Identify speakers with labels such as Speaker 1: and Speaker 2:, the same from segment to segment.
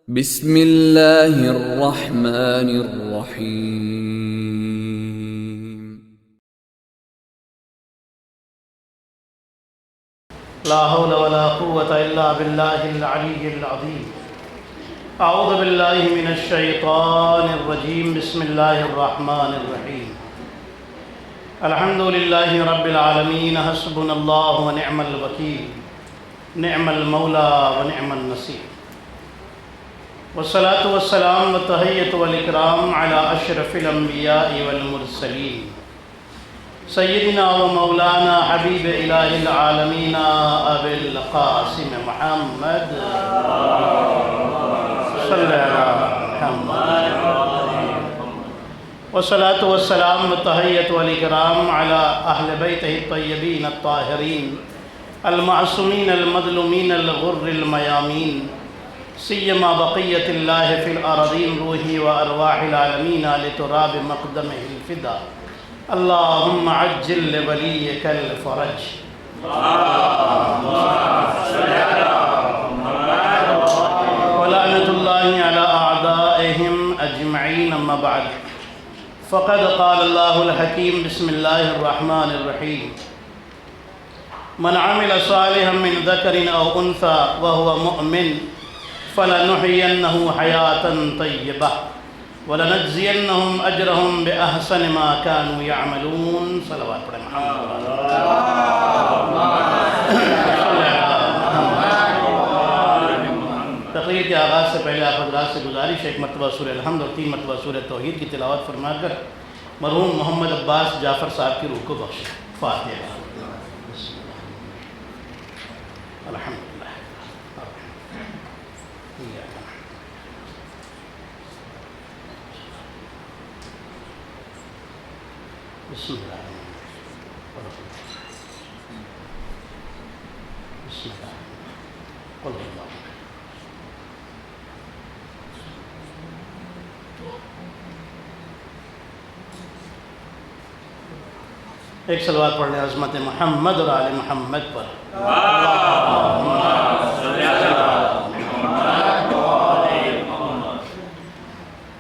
Speaker 1: بسم اللہ الرحمن الرحیم۔
Speaker 2: لا حول ولا قوة الا باللہ العلی العظیم۔ اعوذ باللہ من الشیطان الرجیم۔ بسم اللہ الرحمن الرحیم۔ الحمد للہ رب العالمین، حسبنا اللہ ونعم الوکیل، نعم المولا ونعم النصیر، والصلاة والسلام والتحیۃ والاکرام علی اشرف الانبیاء والمرسلین، سیدنا و مولانا حبیب الہ العالمین ابی القاسم محمد صلی اللہ علیہ والصلاة والسلام والتحیۃ والاکرام علی اہل بیتہ الطیبین الطاہرین المعصومین المظلومین الغر المیامین، سیما بقیت اللہ فی الارضین، روحی و ارواح العالمین لتراب مقدمہ الفدا، اللہم عجل لولیک الفرج۔ ولعنۃ اللہ علی اعدائہم اجمعین، اما بعد، فقد قال اللہ الحکیم۔ بسم اللہ الرحمن الرحیم۔ من عمل صالحا من ذکر او انثى وهو مؤمن فلنحيينه حياة طيبة ولنجزينهم أجرهم بأحسن ما كانوا يعملون۔ صلوات پڑھیں محمد۔ تقریر کے آغاز سے پہلے آپ حضرات سے گزارش ہے، ایک مرتبہ سورہ الحمد اور 3 مرتبہ سورہ توحید کی تلاوت فرما کر مرحوم محمد عباس جعفر صاحب کی روح کو بخشیں۔ فاتحہ۔ الحمد بسم اللہ بسم اللہ قل اللہ۔ ایک صلوات پڑھ لیں عظمت محمد اور آل محمد پر۔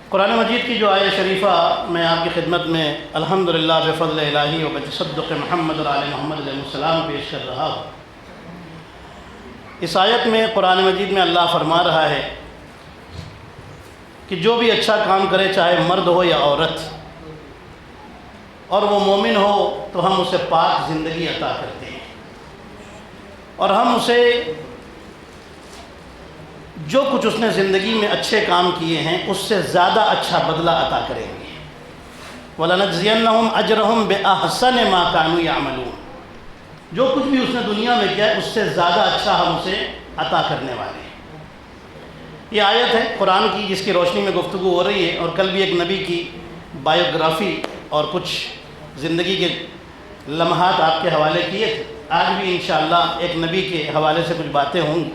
Speaker 2: قرآن مجید کی جو آیہ شریفہ میں آپ کی خدمت میں الحمدللہ بفضل الہی و بتصدق محمد اور آل محمد علیہ السلام پیش کر رہا ہوں۔ اس آیت میں قرآن مجید میں اللہ فرما رہا ہے کہ جو بھی اچھا کام کرے، چاہے مرد ہو یا عورت، اور وہ مومن ہو، تو ہم اسے پاک زندگی عطا کرتے ہیں، اور ہم اسے جو کچھ اس نے زندگی میں اچھے کام کیے ہیں اس سے زیادہ اچھا بدلہ عطا کریں گے۔ وَلَنَجْزِيَنَّهُمْ أَجْرَهُمْ بِأَحْسَنِ مَا كَانُوا يَعْمَلُونَ، جو کچھ بھی اس نے دنیا میں کیا ہے اس سے زیادہ اچھا ہم اسے عطا کرنے والے ہیں۔ یہ آیت ہے قرآن کی جس کی روشنی میں گفتگو ہو رہی ہے، اور کل بھی ایک نبی کی بایوگرافی اور کچھ زندگی کے لمحات آپ کے حوالے کیے تھے۔ آج بھی انشاءاللہ ایک نبی کے حوالے سے کچھ باتیں ہوں گی۔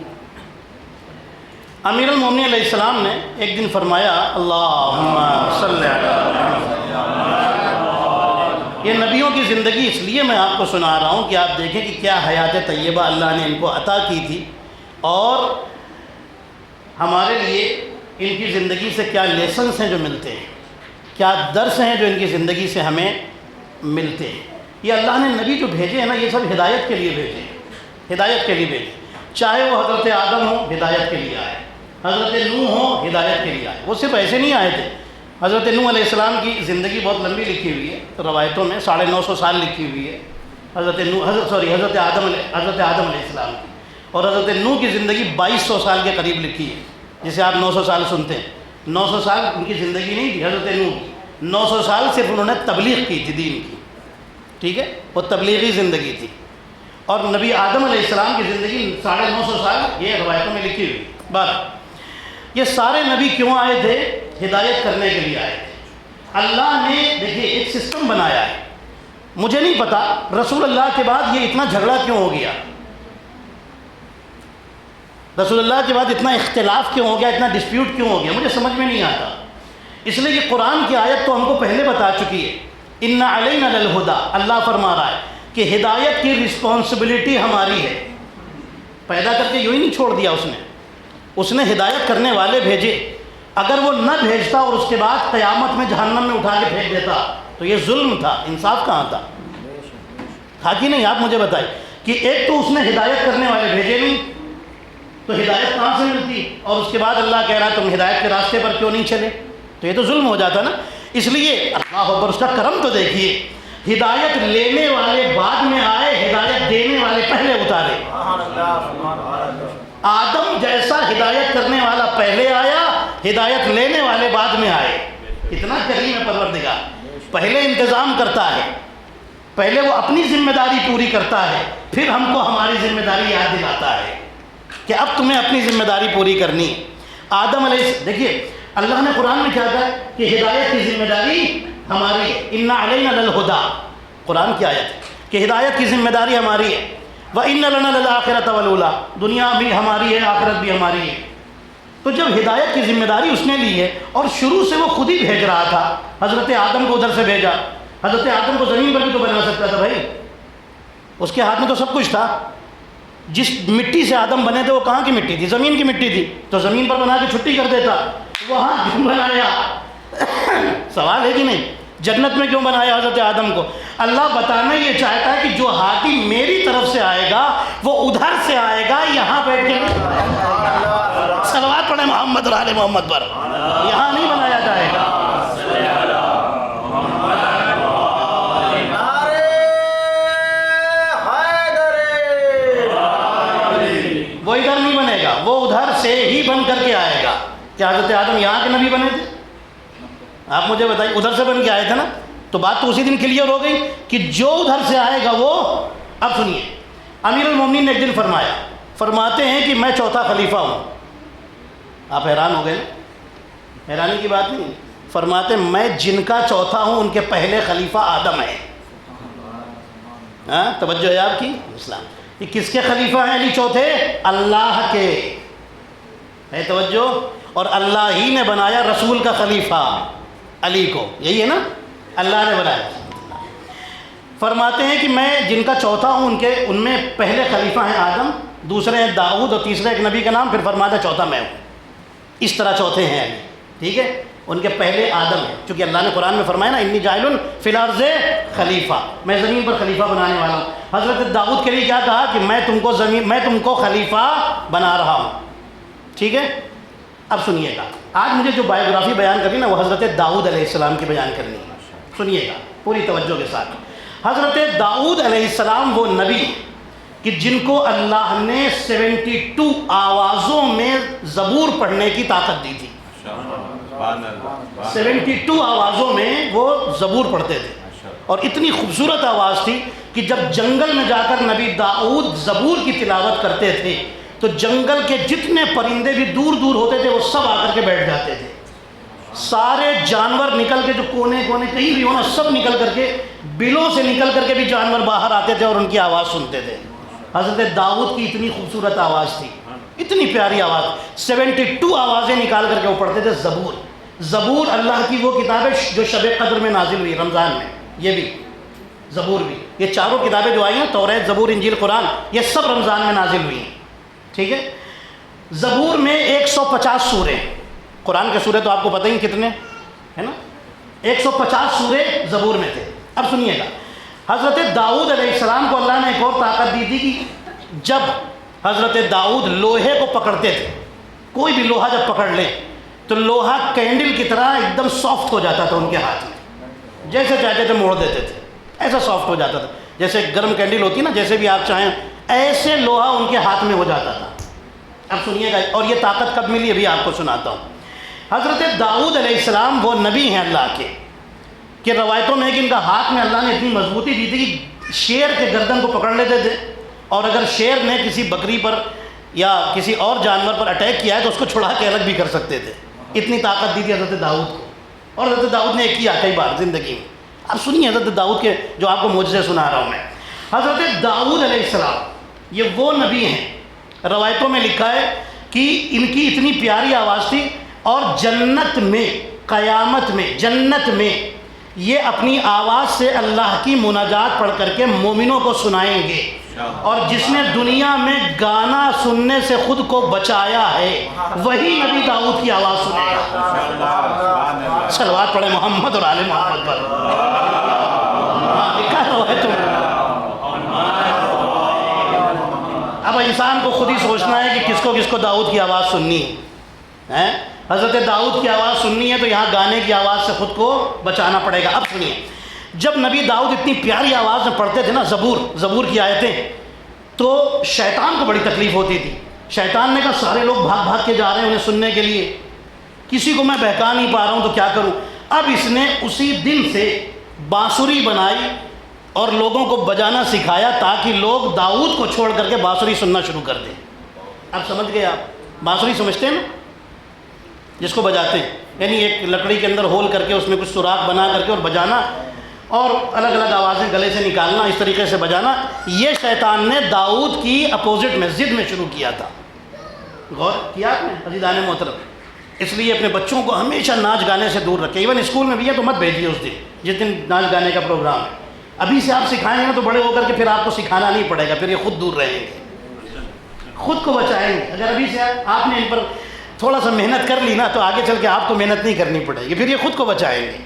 Speaker 2: امیر المومنین علیہ السلام نے ایک دن فرمایا اللہم صلی علی۔ یہ نبیوں کی زندگی اس لیے میں آپ کو سنا رہا ہوں کہ آپ دیکھیں کہ کیا حیات طیبہ اللہ نے ان کو عطا کی تھی، اور ہمارے لیے ان کی زندگی سے کیا لیسنس ہیں جو ملتے ہیں، کیا درس ہیں جو ان کی زندگی سے ہمیں ملتے ہیں۔ یہ اللہ نے نبی جو بھیجے ہیں نا، یہ سب ہدایت کے لیے بھیجے ہیں، ہدایت کے لیے بھیجے، چاہے وہ حضرت آدم ہو ہدایت کے لیے آئے، حضرت نوح ہو ہدایت کے لیے آئے۔ وہ صرف ایسے نہیں آئے تھے۔ حضرت نوح علیہ السلام کی زندگی بہت لمبی لکھی ہوئی ہے، روایتوں میں 950 سال لکھی ہوئی ہے حضرت آدم علیہ السلام کی، اور حضرت نوح کی زندگی 2200 سال کے قریب لکھی ہے، جسے آپ 900 سال سنتے ہیں۔ 900 سال ان کی زندگی نہیں تھی حضرت نوح کی، 900 سال صرف انہوں نے تبلیغ کی تھی دین کی، ٹھیک ہے، وہ تبلیغی زندگی تھی۔ اور نبی آدم علیہ السلام کی زندگی 950 سال یہ روایتوں میں لکھی ہوئی۔ بات یہ سارے نبی کیوں آئے تھے؟ ہدایت کرنے کے لیے آئے تھے۔ اللہ نے دیکھیے ایک سسٹم بنایا ہے، مجھے نہیں پتا رسول اللہ کے بعد یہ اتنا جھگڑا کیوں ہو گیا، رسول اللہ کے بعد اتنا اختلاف کیوں ہو گیا، اتنا ڈسپیوٹ کیوں ہو گیا، مجھے سمجھ میں نہیں آتا۔ اس لیے کہ قرآن کی آیت تو ہم کو پہلے بتا چکی ہے، اِنَّ عَلَيْنَا لَلْهُدَىٰ، اللہ فرما رہا ہے کہ ہدایت کی رسپانسبلٹی ہماری ہے۔ پیدا کر کے یوں ہی نہیں چھوڑ دیا اس نے، اس نے ہدایت کرنے والے بھیجے، اگر وہ نہ بھیجتا اور اس کے بعد قیامت میں جہنم میں اٹھا کے پھینک دیتا تو یہ ظلم تھا، انصاف کہاں تھا؟ تھا کہ نہیں؟ آپ مجھے بتائیں کہ ایک تو اس نے ہدایت کرنے والے بھیجے نہیں، تو ہدایت کہاں سے ملتی؟ اور اس کے بعد اللہ کہہ رہا تم ہدایت کے راستے پر کیوں نہیں چلے؟ تو یہ تو ظلم ہو جاتا نا۔ اس لیے اللہ اکبر، اس کا کرم تو دیکھیے، ہدایت لینے والے بعد میں آئے، ہدایت دینے والے پہلے اتارے۔ آدم جیسا ہدایت کرنے والا پہلے آیا، ہدایت لینے والے بعد میں آئے۔ اتنا کریم ہے پروردگار، پہلے انتظام کرتا ہے، پہلے وہ اپنی ذمہ داری پوری کرتا ہے، پھر ہم کو ہماری ذمہ داری یاد دلاتا ہے کہ اب تمہیں اپنی ذمہ داری پوری کرنی ہے۔ آدم علیہ السلام، دیکھیے اللہ نے قرآن میں کیا کہا ہے کہ ہدایت کی ذمہ داری ہماری ہے، اِنَّ عَلَيْنَا لَلْهُدَىٰ، قرآن کی آیت ہے کہ ہدایت کی ذمہ داری ہماری ہے۔ وَإِنَّ لَنَا لَلْآخِرَةَ وَالْأُولَىٰ، دنیا بھی ہماری ہے، آخرت بھی ہماری ہے۔ تو جب ہدایت کی ذمہ داری اس نے لی ہے اور شروع سے وہ خود ہی بھیج رہا تھا، حضرت آدم کو ادھر سے بھیجا، حضرت آدم کو زمین پر بھی تو بنا سکتا تھا بھائی، اس کے ہاتھ میں تو سب کچھ تھا۔ جس مٹی سے آدم بنے تھے وہ کہاں کی مٹی تھی؟ زمین کی مٹی تھی، تو زمین پر بنا کے چھٹی کر دیتا، وہاں کیوں بنایا؟ سوال ہے کہ نہیں؟ جنت میں کیوں بنایا حضرت آدم کو؟ اللہ بتانا یہ چاہتا ہے کہ جو ہاتھی میری طرف سے آئے گا وہ ادھر سے آئے گا، یہاں بیٹھ کے نہیں۔ صلوات پڑھیں محمد اور آل محمد پر، یہاں نہیں بنایا جائے گا۔ وہ ادھر نہیں بنے گا، وہ ادھر سے ہی بن کر کے آئے گا۔ کیا حضرت آدم یہاں کے نبی بنے تھے؟ آپ مجھے بتائیے، ادھر سے بن کے آئے تھے نا؟ تو بات تو اسی دن کلیئر ہو گئی کہ جو ادھر سے آئے گا وہ۔ اب سنیے، امیر المومنین نے ایک دن فرمایا، فرماتے ہیں کہ میں چوتھا خلیفہ ہوں۔ آپ حیران ہو گئے نا؟ حیرانی کی بات نہیں، فرماتے میں جن کا چوتھا ہوں ان کے پہلے خلیفہ آدم ہیں۔ ہاں توجہ ہے آپ کی؟ اسلام یہ کس کے خلیفہ ہیں علی چوتھے؟ اللہ کے، ہے توجہ؟ اور اللہ ہی نے بنایا رسول کا خلیفہ علی کو، یہی ہے نا؟ اللہ نے بنایا۔ فرماتے ہیں کہ میں جن کا چوتھا ہوں ان میں پہلے خلیفہ ہیں آدم، دوسرے ہیں داؤد اور تیسرے ایک نبی کا نام، پھر فرماتا ہے چوتھا میں ہوں۔ اس طرح چوتھے ہیں علی، ٹھیک ہے؟ ان کے پہلے آدم ہیں، چونکہ اللہ نے قرآن میں فرمایا نا انی جاعل فی الارض خلیفہ، میں زمین پر خلیفہ بنانے والا ہوں۔ حضرت داؤد کے لیے کیا کہا کہ میں تم کو خلیفہ بنا رہا ہوں، ٹھیک ہے؟ اب سنیے گا، آج مجھے جو بایوگرافی بیان کرنی نا وہ حضرت داؤد علیہ السلام کی بیان کرنی ہے۔ سنیے گا پوری توجہ کے ساتھ۔ حضرت داؤد علیہ السلام وہ نبی کہ جن کو اللہ نے 72 آوازوں میں زبور پڑھنے کی طاقت دی تھی۔ 72 آوازوں میں وہ زبور پڑھتے تھے، اور اتنی خوبصورت آواز تھی کہ جب جنگل میں جا کر نبی داؤد زبور کی تلاوت کرتے تھے تو جنگل کے جتنے پرندے بھی دور دور ہوتے تھے وہ سب آ کر کے بیٹھ جاتے تھے۔ سارے جانور نکل کے، جو کونے کونے کہیں بھی ہونا، سب نکل کر کے، بلوں سے نکل کر کے بھی جانور باہر آتے تھے اور ان کی آواز سنتے تھے۔ حضرت داؤد کی اتنی خوبصورت آواز تھی، اتنی پیاری آواز، 72 آوازیں نکال کر کے وہ پڑھتے تھے زبور۔ زبور اللہ کی وہ کتاب ہے جو شب قدر میں نازل ہوئی، رمضان میں، یہ بھی زبور بھی، یہ چاروں کتابیں جو آئی ہیں توریت، زبور، انجیل، قرآن، یہ سب رمضان میں نازل ہوئی ہیں، ٹھیک ہے؟ زبور میں 150 سورے، قرآن کے سورے تو آپ کو پتہ ہی کتنے ہے نا، 150 سورے زبور میں تھے۔ اب سنیے گا، حضرت داؤد علیہ السلام کو اللہ نے ایک اور طاقت دی تھی کہ جب حضرت داؤد لوہے کو پکڑتے تھے، کوئی بھی لوہا جب پکڑ لیں تو لوہا کینڈل کی طرح ایک دم سافٹ ہو جاتا تھا ان کے ہاتھ میں، جیسے چاہتے تھے موڑ دیتے تھے، ایسا سافٹ ہو جاتا تھا، جیسے گرم کینڈل ہوتی نا، جیسے بھی آپ چاہیں ایسے لوہا ان کے ہاتھ میں ہو جاتا تھا۔ اب سنیے گا، اور یہ طاقت کب ملی ابھی آپ کو سناتا ہوں۔ حضرت داؤد علیہ السلام وہ نبی ہیں اللہ کے کہ روایتوں میں کہ ان کا ہاتھ میں اللہ نے اتنی مضبوطی دی تھی کہ شیر کے گردن کو پکڑ لیتے تھے، اور اگر شیر نے کسی بکری پر یا کسی اور جانور پر اٹیک کیا ہے تو اس کو چھڑا کے الگ بھی کر سکتے تھے، اتنی طاقت دی تھی حضرت داؤد کو، اور حضرت داؤد نے کیا کئی بار زندگی میں۔ اب سنیے حضرت داؤد کے جو آپ کو معجزے سنا رہا ہوں میں۔ حضرت داؤد علیہ السلام یہ وہ نبی ہیں، روایتوں میں لکھا ہے کہ ان کی اتنی پیاری آواز تھی، اور جنت میں، قیامت میں، جنت میں یہ اپنی آواز سے اللہ کی مناجات پڑھ کر کے مومنوں کو سنائیں گے، اور جس نے دنیا میں گانا سننے سے خود کو بچایا ہے وہی نبی داؤد کی آواز سنے گا. صلوات پڑھے محمد اور آل محمد پر. لکھا ہے تم. اب انسان کو خود ہی سوچنا ہے کہ کس کو داؤد کی آواز سننی ہے. حضرت داؤد کی آواز سننی ہے تو یہاں گانے کی آواز سے خود کو بچانا پڑے گا. اب سنیے, جب نبی داؤد اتنی پیاری آواز میں پڑھتے تھے نا زبور کی آیتیں, تو شیطان کو بڑی تکلیف ہوتی تھی. شیطان نے کہا سارے لوگ بھاگ کے جا رہے ہیں انہیں سننے کے لیے, کسی کو میں بہکا نہیں پا رہا ہوں تو کیا کروں. اب اس نے اسی دن سے بانسری بنائی اور لوگوں کو بجانا سکھایا تاکہ لوگ داؤد کو چھوڑ کر کے بانسری سننا شروع کر دیں. اب سمجھ گئے آپ, بانسری سمجھتے ہیں نا, جس کو بجاتے ہیں, یعنی ایک لکڑی کے اندر ہول کر کے اس میں کچھ سوراخ بنا کر کے اور بجانا اور الگ الگ آوازیں گلے سے نکالنا, اس طریقے سے بجانا. یہ شیطان نے داؤد کی اپوزٹ میں, ضد میں شروع کیا تھا. غور کیا آپ نے عزیزان محترم؟ اس لیے اپنے بچوں کو ہمیشہ ناچ گانے سے دور رکھیں. ایون اسکول میں بھی ہے تو مت بھیجیے اس دن جس دن ناچ گانے کا پروگرام ہے. ابھی سے آپ سکھائیں گے نا تو بڑے ہو کر کے پھر آپ کو سکھانا نہیں پڑے گا, پھر یہ خود دور رہیں گے, خود کو بچائیں گے. اگر ابھی سے آپ نے ان پر تھوڑا سا محنت کر لی نا تو آگے چل کے آپ کو محنت نہیں کرنی پڑے گی, پھر یہ خود کو بچائیں گے.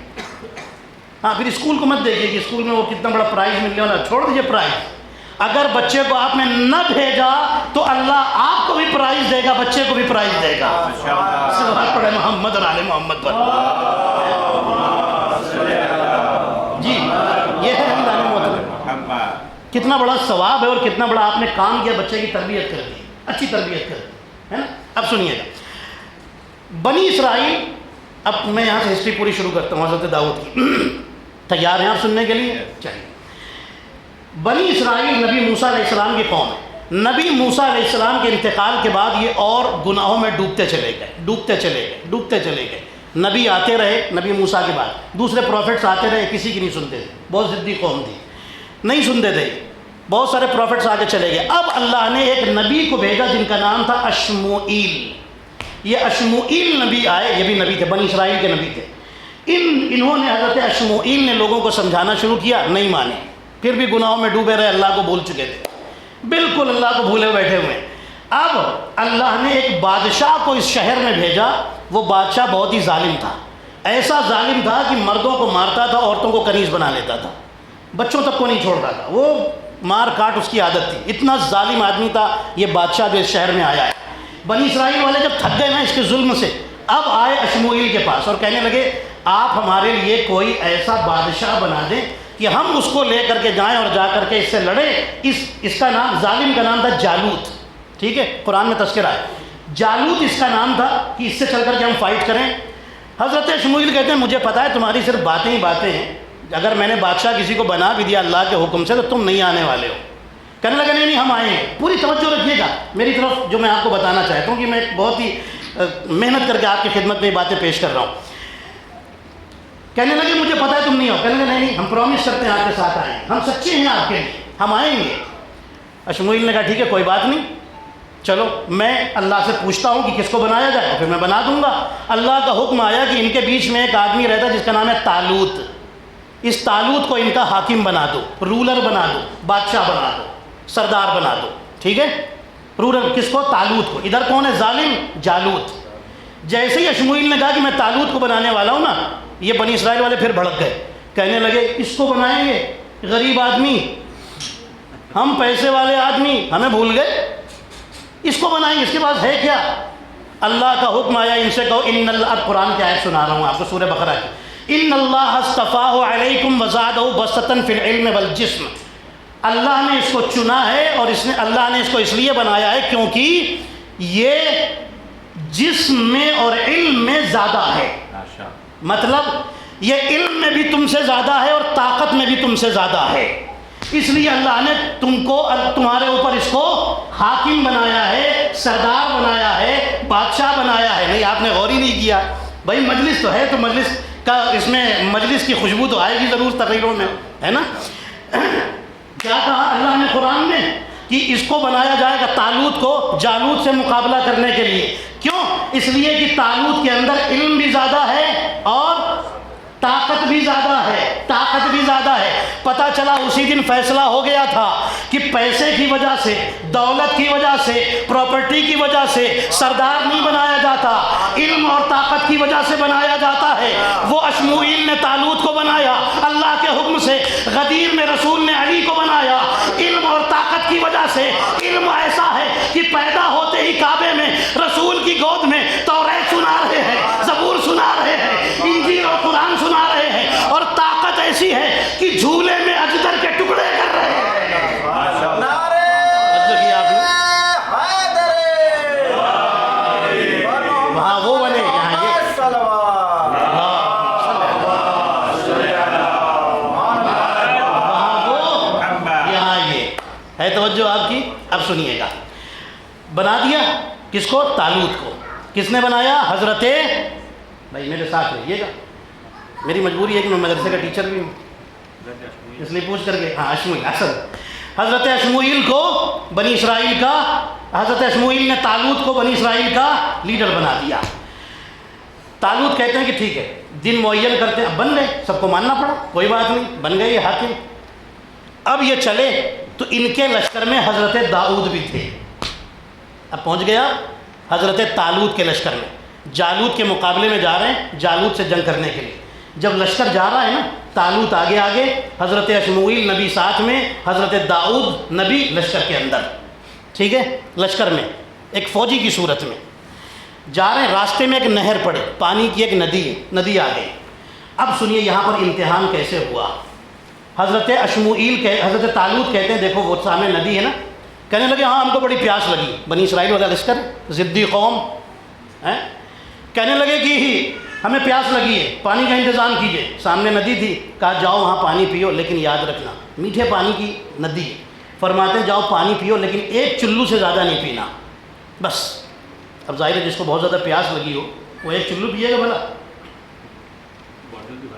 Speaker 2: ہاں, پھر اسکول کو مت دیکھیے کہ اسکول میں وہ کتنا بڑا پرائز ملنے والا, چھوڑ دیجیے پرائز. اگر بچے کو آپ نے نہ بھیجا تو اللہ آپ کو بھی پرائز دے گا, بچے کو بھی پرائز دے گا. صلوات پڑھے محمد اور آل محمد پر. جی یہ ہے اللہ محترم, کتنا بڑا ثواب ہے اور کتنا بڑا آپ نے کام کیا, بچے کی تربیت کر دی, اچھی تربیت کر دی, ہے نا. اب سنیے گا, بنی اسرائیل, اب میں یہاں سے ہسٹری پوری شروع کرتا ہوں حضرت داؤد کی. تیار ہیں آپ سننے کے لیے؟ چلیے. بنی اسرائیل نبی موسیٰ علیہ السلام کی قوم ہے. نبی موسیٰ علیہ السلام کے انتقال کے بعد یہ اور گناہوں میں ڈوبتے چلے گئے. نبی آتے رہے, نبی موسیٰ کے بعد دوسرے پروفٹس آتے رہے, کسی کی نہیں سنتے تھے. بہت ضدی قوم تھی, نہیں سنتے تھے. بہت سارے پروفٹس آگے چلے گئے. اب اللہ نے ایک نبی کو بھیجا جن کا نام تھا اشموئیل. یہ اشموئیل نبی آئے, یہ بھی نبی تھے, بنی اسرائیل کے نبی تھے. انہوں نے حضرت اشموئیل نے لوگوں کو سمجھانا شروع کیا, نہیں مانے, پھر بھی گناہوں میں ڈوبے رہے, اللہ کو بھول چکے تھے, بالکل اللہ کو بھولے بیٹھے ہوئے. اب اللہ نے ایک بادشاہ کو اس شہر میں بھیجا. وہ بادشاہ بہت ہی ظالم تھا, ایسا ظالم تھا کہ مردوں کو مارتا تھا, عورتوں کو کنیز بنا لیتا تھا, بچوں تک کو نہیں چھوڑتا تھا. وہ مار کاٹ اس کی عادت تھی. اتنا ظالم آدمی تھا یہ بادشاہ جو اس شہر میں آیا ہے. بنی اسرائیل والے جب تھک گئے نا اس کے ظلم سے, اب آئے اشموئیل کے پاس اور کہنے لگے آپ ہمارے لیے کوئی ایسا بادشاہ بنا دیں کہ ہم اس کو لے کر کے جائیں اور جا کر کے اس سے لڑیں. اس کا نام, ظالم کا نام تھا جالوت, ٹھیک ہے, قرآن میں تذکرہ ہے. جالوت اس کا نام تھا کہ اس سے چل کر کے ہم فائٹ کریں. حضرت اشموئیل کہتے ہیں مجھے پتا ہے تمہاری صرف باتیں ہی باتیں ہیں, اگر میں نے بادشاہ کسی کو بنا بھی دیا اللہ کے حکم سے تو تم نہیں آنے والے ہو. کہنے لگا نہیں ہم آئیں گے. پوری توجہ رکھیے گا میری طرف, جو میں آپ کو بتانا چاہتا ہوں کہ میں بہت ہی محنت کر کے آپ کی خدمت میں یہ باتیں پیش کر رہا ہوں. کہنے لگے مجھے پتا ہے تم نہیں ہو. کہنے لگے نہیں ہم پرومس کرتے ہیں آپ کے ساتھ آئیں, ہم سچے ہیں آپ کے لیے, ہم آئیں گے. اشموئیل نے کہا ٹھیک ہے کوئی بات نہیں, چلو میں اللہ سے پوچھتا ہوں کہ کس کو بنایا جائے, پھر میں بنا دوں گا. اللہ کا حکم آیا کہ ان کے بیچ میں ایک آدمی رہتا جس کا نام ہے طالوت. اس طالوت کو ان کا حاکم بنا دو, رولر بنا دو, بادشاہ بنا دو, سردار بنا دو, ٹھیک ہے. رولر کس کو؟ طالوت کو. ادھر کون ہے ظالم؟ جالوت. جیسے ہی اشموئیل نے کہا کہ میں طالوت کو بنانے والا ہوں نا, یہ بنی اسرائیل والے پھر بھڑک گئے, کہنے لگے اس کو بنائیں گے, غریب آدمی, ہم پیسے والے آدمی, ہمیں بھول گئے, اس کو بنائیں گے, اس کے پاس ہے کیا؟ اللہ کا حکم آیا ان سے کہو ان اللہ, قرآن کی آیت سنا رہا ہوں آپ کو سورہ بقرہ کی, ان اللہ اصطفاہ علیکم وزادہ بسطا فی العلم والجسم. اللہ نے اس کو چنا ہے اور اللہ نے اس کو اس لیے بنایا ہے کیونکہ یہ جسم میں اور علم میں زیادہ ہے. مطلب یہ علم میں بھی تم سے زیادہ ہے اور طاقت میں بھی تم سے زیادہ ہے, اس لیے اللہ نے تمہارے اوپر اس کو حاکم بنایا ہے, سردار بنایا ہے, بادشاہ بنایا ہے. نہیں آپ نے غور ہی نہیں کیا. بھائی مجلس تو ہے تو مجلس کا, اس میں مجلس کی خوشبو تو آئے گی ضرور تقریروں میں, ہے نا. کیا کہا اللہ نے قرآن میں کہ اس کو بنایا جائے گا طالوت کو جالوت سے مقابلہ کرنے کے لیے. کیوں؟ اس لیے کہ طالوت کے اندر علم بھی زیادہ ہے اور طاقت بھی زیادہ ہے. پتہ چلا اسی دن فیصلہ ہو گیا تھا کہ پیسے کی وجہ سے، دولت کی وجہ سے، پراپرٹی کی وجہ سے سردار نہیں بنایا جاتا، علم اور طاقت کی وجہ سے بنایا جاتا ہے. وہ اشموئیل نے طالوت کو بنایا اللہ کے حکم سے، غدیر میں رسول نے علی کو بنایا علم اور طاقت کی وجہ سے. علم ایسا ہے کہ پیدا ہوتے ہی کعبے میں رسول کی گود میں توریت سنا رہے ہیں، زبور سنا رہے ہیں، انجیل اور قرآن سنا رہے ہیں. اور طاقت ایسی ہے کہ جھولے میں اجدر کے ٹکڑے کر رہے ہیں. وہاں وہ بنے یہاں یہ ہے. توجہ آپ کی. اب سنیے گا. بنا دیا کس کو؟ طالوت کو. کس نے بنایا؟ حضرت، بھائی میرے ساتھ رہیے گا، میری مجبوری ہے کہ میں مدرسے کا ٹیچر بھی ہوں، اس لیے پوچھ کر کے. ہاں اشموئیل، اصل حضرت اشموئیل کو بنی اسرائیل کا، حضرت اشموئیل نے طالوت کو بنی اسرائیل کا لیڈر بنا دیا. طالوت کہتے ہیں کہ ٹھیک ہے، دن معین کرتے ہیں. اب بن گئے، سب کو ماننا پڑا، کوئی بات نہیں، بن گئے یہ حاکم. اب یہ چلے تو ان کے لشکر میں حضرت داؤد بھی تھے. اب پہنچ گیا حضرت طالوت کے لشکر میں. جالوت کے مقابلے میں جا رہے ہیں، جالوت سے جنگ کرنے کے لیے. جب لشکر جا رہا ہے نا، طالوت آگے آگے، حضرت اشموئیل نبی ساتھ میں، حضرت داؤد نبی لشکر کے اندر. ٹھیک ہے، لشکر میں ایک فوجی کی صورت میں جا رہے ہیں. راستے میں ایک نہر پڑے، پانی کی ایک ندی آ گئی. اب سنیے یہاں پر امتحان کیسے ہوا. حضرت طالوت کہتے ہیں دیکھو وہ سامنے ندی ہے نا. کہنے لگے ہاں ہم کو بڑی پیاس لگی. بنی اسرائیل والا لشکر، ضدی قوم ہیں. کہنے لگے کہ ہمیں پیاس لگی ہے، پانی کا انتظام کیجئے. سامنے ندی تھی، کہا جاؤ وہاں پانی پیو، لیکن یاد رکھنا میٹھے پانی کی ندی. فرماتے ہیں جاؤ پانی پیو لیکن ایک چلو سے زیادہ نہیں پینا بس. اب ظاہر ہے جس کو بہت زیادہ پیاس لگی ہو وہ ایک چلو پیے گا بھلا.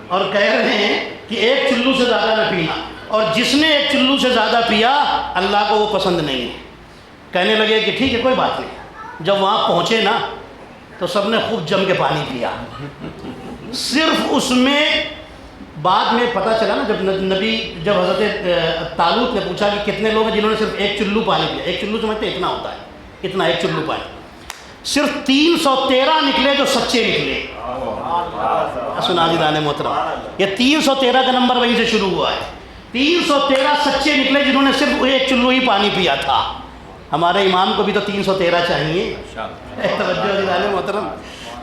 Speaker 2: اور کہہ رہے ہیں کہ ایک چلو سے زیادہ نہ پینا. اور جس نے ایک چلو سے زیادہ پیا اللہ کو وہ پسند نہیں ہے. کہنے لگے کہ ٹھیک ہے کوئی بات نہیں. جب وہاں پہنچے نا تو سب نے خوب جم کے پانی پیا. صرف اس میں بعد میں پتہ چلا نا، جب حضرت طالوت نے پوچھا کہ کتنے لوگ ہیں جنہوں نے صرف ایک چلو پانی پیا. ایک چلو سمجھتے اتنا ہوتا ہے، اتنا ایک چلو پانی. صرف 313 نکلے جو سچے نکلے. سنا جی دانے محترم، یہ 313 کا نمبر وہیں سے شروع ہوا ہے. 313 سچے نکلے جنہوں نے صرف ایک چلو ہی پانی پیا تھا. ہمارے امام کو بھی تو 313 چاہیے. توجہ جی دانے محترم،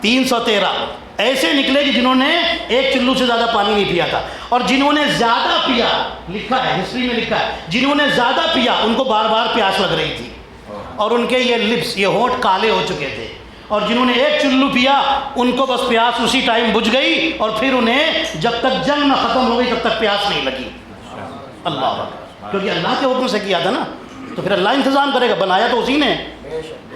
Speaker 2: 313 ایسے نکلے کہ جنہوں نے ایک چلو سے زیادہ پانی نہیں پیا تھا. اور جنہوں نے زیادہ پیا، لکھا ہے ہسٹری میں لکھا ہے، جنہوں نے زیادہ پیا ان کو بار بار پیاس لگ رہی تھی اور ان کے یہ لپس، یہ ہونٹ کالے ہو چکے تھے. اور جنہوں نے ایک چلو پیا ان کو بس پیاس اسی ٹائم بجھ گئی اور پھر انہیں جب تک جنگ نہ ختم ہو گئی تب تک پیاس نہیں لگی. اللہ، کیونکہ اللہ کے حکم سے کیا تھا نا تو پھر اللہ انتظام کرے گا. بنایا تو اسی نے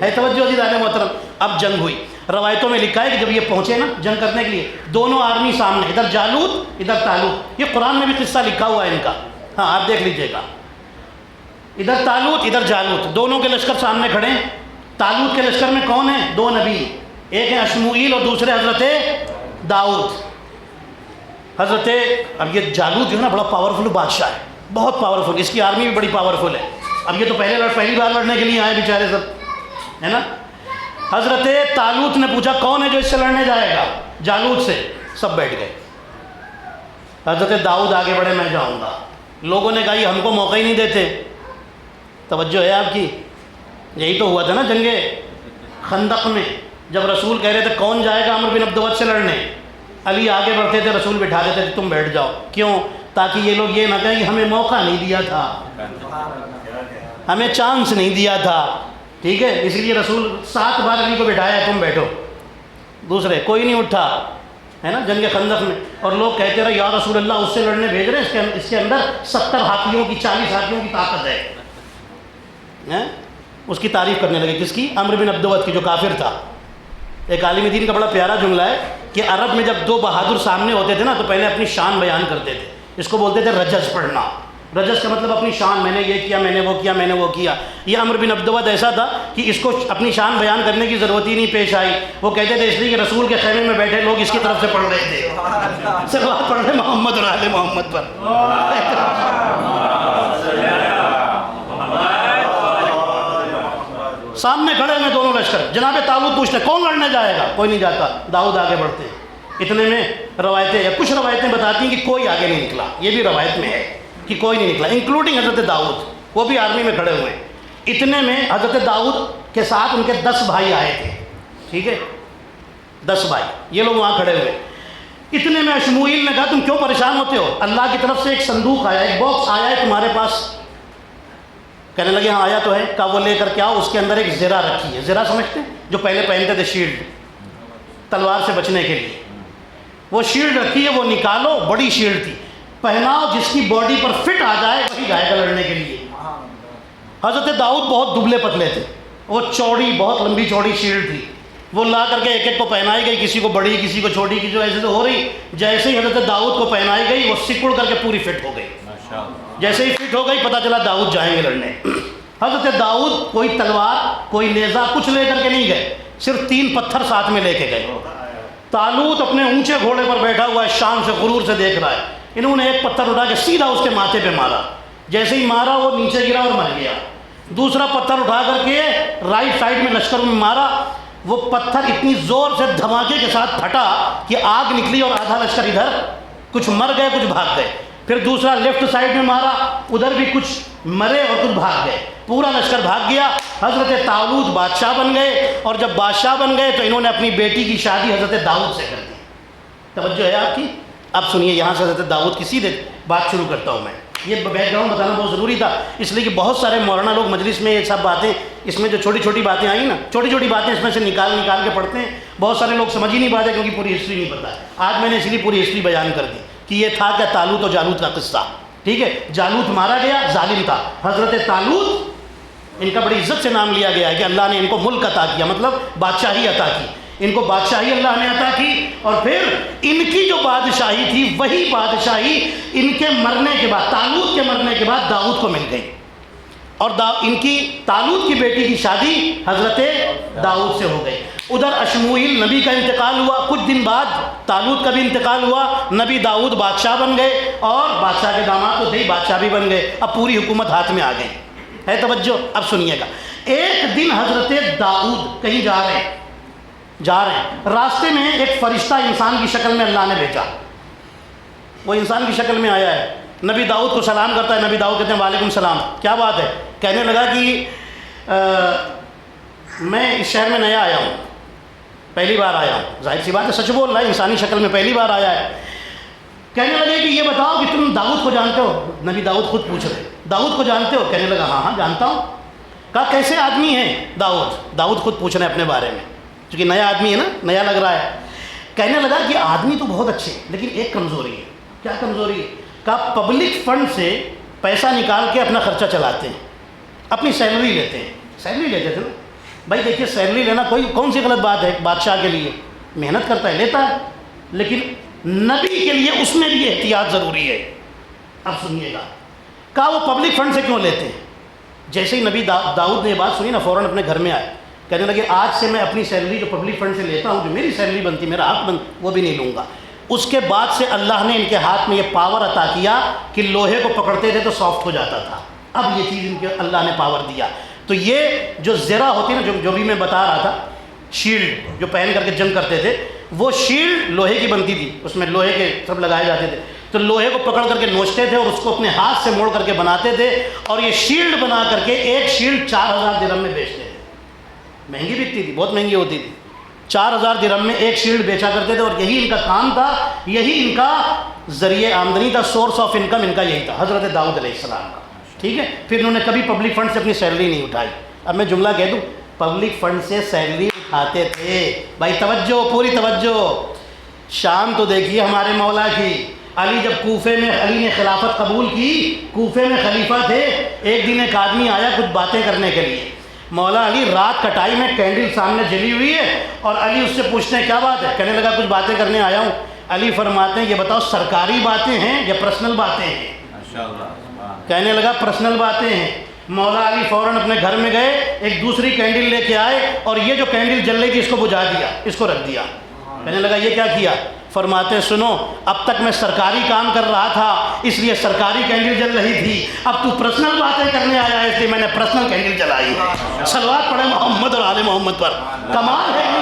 Speaker 2: ہے. توجہ جی دانے محترم. اب جنگ ہوئی. روایتوں میں لکھا ہے کہ جب یہ پہنچے نا جنگ کرنے کے لیے، دونوں آرمی سامنے، ادھر جالوت ادھر طالوت. یہ قرآن میں بھی قصہ لکھا ہوا ہے ان کا، ہاں آپ دیکھ لیجئے گا. ادھر طالوت ادھر جالوت، دونوں کے لشکر سامنے کھڑے ہیں. طالوت کے لشکر میں کون ہیں؟ 2 نبی، ایک ہے اشموئیل اور دوسرے حضرت داؤد. اب یہ جالوت جو ہے نا بڑا پاورفل بادشاہ ہے، بہت پاورفل. اس کی آرمی بھی بڑی پاورفل ہے. اب یہ تو پہلی بار لڑنے کے لیے آئے بیچارے سب، ہے نا. حضرت طالوت نے پوچھا کون ہے جو اس سے لڑنے جائے گا جالوت سے. سب بیٹھ گئے. حضرت داؤد آگے بڑھے، میں جاؤں گا. لوگوں نے کہا یہ ہم کو موقع ہی نہیں دیتے. توجہ ہے آپ کی. یہی تو ہوا تھا نا جنگ خندق میں، جب رسول کہہ رہے تھے کون جائے گا عمرو بن عبد سے لڑنے. علی آگے بڑھتے تھے، رسول بٹھا دیتے تھے تم بیٹھ جاؤ. کیوں؟ تاکہ یہ لوگ یہ نہ کہیں کہ ہمیں موقع نہیں دیا تھا، ہمیں چانس نہیں دیا تھا. ٹھیک ہے، اس لیے رسول 7 بار علی کو بٹھایا تم بیٹھو. دوسرے کوئی نہیں اٹھا، ہے نا جنگ خندق میں. اور لوگ کہتے رہے یا رسول اللہ اس سے لڑنے بھیج رہے ہیں، اس کے اندر 70 ہاتھیوں کی 40 ہاتھیوں کی طاقت ہے. اس کی تعریف کرنے لگے. کس کی؟ عمرو بن عبد کی، جو کافر تھا. ایک عالم دین کا بڑا پیارا جملہ ہے کہ عرب میں جب 2 بہادر سامنے ہوتے تھے نا تو پہلے اپنی شان بیان کرتے تھے. اس کو بولتے تھے رجز پڑھنا. رجس کا مطلب اپنی شان، میں نے یہ کیا، میں نے وہ کیا، میں نے وہ کیا. یہ عمرو بن عبدود ایسا تھا کہ اس کو اپنی شان بیان کرنے کی ضرورت ہی نہیں پیش آئی. وہ کہتے تھے اس لیے کہ رسول کے خیمے میں بیٹھے لوگ اس کی طرف سے پڑھ رہے تھے، صلوات پڑھ رہے محمد اور آل محمد پر. سامنے کھڑے ہوئے دونوں لشکر. جناب طالوت پوچھتے کون لڑنے جائے گا؟ کوئی نہیں جاتا. داؤد آگے بڑھتے ہیں. اتنے میں روایتیں یا کچھ روایتیں بتاتی ہیں کہ کوئی آگے نہیں نکلا. یہ بھی روایت میں ہے کہ کوئی نہیں نکلا، انکلوڈنگ حضرت داؤد. وہ بھی آرمی میں کھڑے ہوئے. اتنے میں حضرت داؤد کے ساتھ ان کے 10 بھائی آئے تھے. ٹھیک ہے، 10 بھائی یہ لوگ وہاں کھڑے ہوئے. اتنے میں اشموئیل نے کہا تم کیوں پریشان ہوتے ہو؟ اللہ کی طرف سے ایک صندوق آیا، ایک باکس آیا ہے تمہارے پاس. کہنے لگے ہاں آیا تو ہے. کہا وہ لے کر کے آؤ. اس کے اندر ایک زرہ رکھی ہے. زرہ سمجھتے ہیں؟ جو پہلے پہنتے تھے شیلڈ، تلوار سے بچنے کے لیے. وہ شیلڈ رکھی ہے، وہ نکالو. بڑی شیلڈ تھی. پہناؤ، جس کی باڈی پر فٹ آ جائے وہی جائے گا لڑنے کے لیے. حضرت داؤد بہت دبلے پتلے تھے. وہ چوڑی، بہت لمبی چوڑی شیلڈ تھی. وہ لا کر کے ایک ایک کو پہنائی گئی، کسی کو بڑی کسی کو چھوٹی کی جو ایسے تو ہو رہی. جیسے ہی حضرت داؤد کو پہنائی گئی وہ سکڑ کر کے پوری فٹ ہو گئی. جیسے ہی فٹ ہو گئی پتہ چلا داؤد جائیں گے لڑنے. حضرت داؤد کوئی تلوار کوئی نیزہ کچھ لے کر کے نہیں گئے، صرف 3 پتھر ساتھ میں لے کے گئے. طالوت اپنے اونچے گھوڑے پر بیٹھا ہوا ہے، شان سے غرور سے دیکھ رہا ہے. انہوں نے ایک پتھر اٹھا کے سیدھا اس کے ماتھے پہ مارا. جیسے ہی مارا وہ نیچے گرا اور مر گیا. دوسرا پتھر اٹھا کر کے رائٹ سائڈ میں لشکر میں مارا. وہ پتھر اتنی زور سے دھماکے کے ساتھ پھٹا کہ آگ نکلی اور آدھا لشکر ادھر، کچھ مر گئے کچھ بھاگ گئے. پھر دوسرا لیفٹ سائڈ میں مارا، ادھر بھی کچھ مرے اور کچھ بھاگ گئے. پورا لشکر بھاگ گیا. حضرت طالوت بادشاہ بن گئے. اور جب بادشاہ بن گئے تو انہوں نے اپنی بیٹی کی شادی حضرت داؤد سے کر دی. توجہ ہے آپ کی؟ اب سنیے یہاں سے حضرت داؤد کی سیدھے بات شروع کرتا ہوں میں. یہ بیک گراؤنڈ بتانا بہت ضروری تھا، اس لیے کہ بہت سارے مولانا لوگ مجلس میں یہ سب باتیں، اس میں جو چھوٹی چھوٹی باتیں آئیں نا، چھوٹی چھوٹی باتیں اس میں سے نکال کے پڑھتے ہیں. بہت سارے لوگ سمجھ ہی نہیں پاتے کیونکہ پوری ہسٹری نہیں پتہ ہے. آج میں نے اس لیے پوری ہسٹری بیان کر دی کہ یہ تھا کیا طالوت و جالوت کا قصہ. ٹھیک ہے، جالوت مارا گیا، ظالم تھا. حضرت طالوت ان کا بڑی عزت سے نام لیا گیا ہے کہ اللہ نے ان کو ملک عطا کیا، مطلب بادشاہی عطا کی. ان کو بادشاہی اللہ نے عطا کی. اور پھر ان کی جو بادشاہی تھی وہی بادشاہی ان کے مرنے کے بعد، طالوت کے مرنے کے بعد داؤد کو مل گئی. اور ان کی طالوت کی بیٹی کی شادی حضرت داؤد سے ہو گئی. ادھر اشموئیل نبی کا انتقال ہوا. کچھ دن بعد طالوت کا بھی انتقال ہوا. نبی داؤد بادشاہ بن گئے اور بادشاہ کے داماد تو تھے، بادشاہ بھی بن گئے. اب پوری حکومت ہاتھ میں آ گئی ہے. توجہ اب سنیے گا. ایک دن حضرت داؤد کہیں جا رہے ہیں، راستے میں ایک فرشتہ انسان کی شکل میں اللہ نے بھیجا. وہ انسان کی شکل میں آیا ہے، نبی داؤد کو سلام کرتا ہے. نبی داؤد کہتے ہیں وعلیکم السلام، کیا بات ہے؟ کہنے لگا کہ میں اس شہر میں نیا آیا ہوں، پہلی بار آیا ہوں. ظاہر سی بات ہے سچ بول رہا ہے، انسانی شکل میں پہلی بار آیا ہے. کہنے لگے کہ یہ بتاؤ کہ تم داؤد کو جانتے ہو؟ نبی داؤد خود پوچھ رہے داؤد کو جانتے ہو؟ کہنے لگا ہاں جانتا ہوں. کہا کیسے آدمی ہے داؤد خود پوچھ رہے ہیں اپنے بارے میں، کیونکہ نیا آدمی ہے نا، نیا لگ رہا ہے. کہنے لگا کہ آدمی تو بہت اچھے لیکن ایک کمزوری ہے. کیا کمزوری ہے؟ کہا پبلک فنڈ سے پیسہ نکال کے اپنا خرچہ چلاتے ہیں، اپنی سیلری لیتے ہیں. سیلری لیتے تھے نا بھائی. دیکھیے سیلری لینا کون سی غلط بات ہے؟ بادشاہ کے لیے محنت کرتا ہے لیتا ہے، لیکن نبی کے لیے اس میں بھی احتیاط ضروری ہے. اب سنیے گا. کہا وہ پبلک فنڈ سے کیوں لیتے ہیں؟ جیسے ہی نبی داؤد نے یہ بات سنی نا فوراً اپنے گھر میں آئے. کہنے لگے آج سے میں اپنی سیلری جو پبلک فنڈ سے لیتا ہوں، جو میری سیلری بنتی، میرا حق بن، وہ بھی نہیں لوں گا. اس کے بعد سے اللہ نے ان کے ہاتھ میں یہ پاور عطا کیا کہ لوہے کو پکڑتے تھے تو سافٹ ہو جاتا تھا. اب یہ چیز ان کے اللہ نے پاور دیا. تو یہ جو زرہ ہوتی ہے نا، جو بھی میں بتا رہا تھا، شیلڈ جو پہن کر کے جنگ کرتے تھے، وہ شیلڈ لوہے کی بنتی تھی، اس میں لوہے کے سب لگائے جاتے تھے. تو لوہے کو پکڑ کر کے نوچتے تھے اور اس کو اپنے ہاتھ سے موڑ کر کے بناتے تھے. اور یہ شیلڈ بنا کر کے ایک شیلڈ 4000 درہم میں بیچتے تھے. مہنگی بکتی تھی، بہت مہنگی ہوتی تھی. 4000 درہم میں ایک شیلڈ بیچا کرتے تھے. اور یہی ان کا کام تھا، یہی ان کا ذریعہ آمدنی تھا، سورس آف انکم ان کا یہی تھا، حضرت داؤد علیہ السلام کا. ٹھیک ہے. پھر انہوں نے کبھی پبلک فنڈ سے اپنی سیلری نہیں اٹھائی. اب میں جملہ کہہ دوں، پبلک فنڈ سے سیلری اٹھاتے تھے. بھائی توجہ، پوری توجہ. شان تو دیکھیے ہمارے مولا کی. علی جب کوفے میں علی نے خلافت قبول کی، کوفے میں خلیفہ تھے. ایک دن ایک آدمی آیا کچھ باتیں کرنے کے لیے. مولا علی رات کٹائی میں کینڈل سامنے جلی ہوئی ہے اور علی اس سے پوچھتے ہیں کیا بات ہے؟ کہنے لگا کچھ باتیں کرنے آیا ہوں. علی فرماتے ہیں یہ بتاؤ سرکاری باتیں ہیں یا پرسنل باتیں ہیں؟ کہنے لگا پرسنل باتیں ہیں. مولا علی فوراً اپنے گھر میں گئے, ایک دوسری کینڈل لے کے آئے اور یہ جو کینڈل جل رہی تھی اس کو بجھا دیا, اس کو رکھ دیا. کہنے لگا یہ کیا کیا؟ فرماتے سنو, اب تک میں سرکاری کام کر رہا تھا اس لیے سرکاری کینڈل جل رہی تھی, اب تو پرسنل باتیں کرنے آیا ہے اس لیے میں نے پرسنل کینڈل جلائی ہے. صلوات پڑھے محمد اور آل محمد پر. کمال ہے.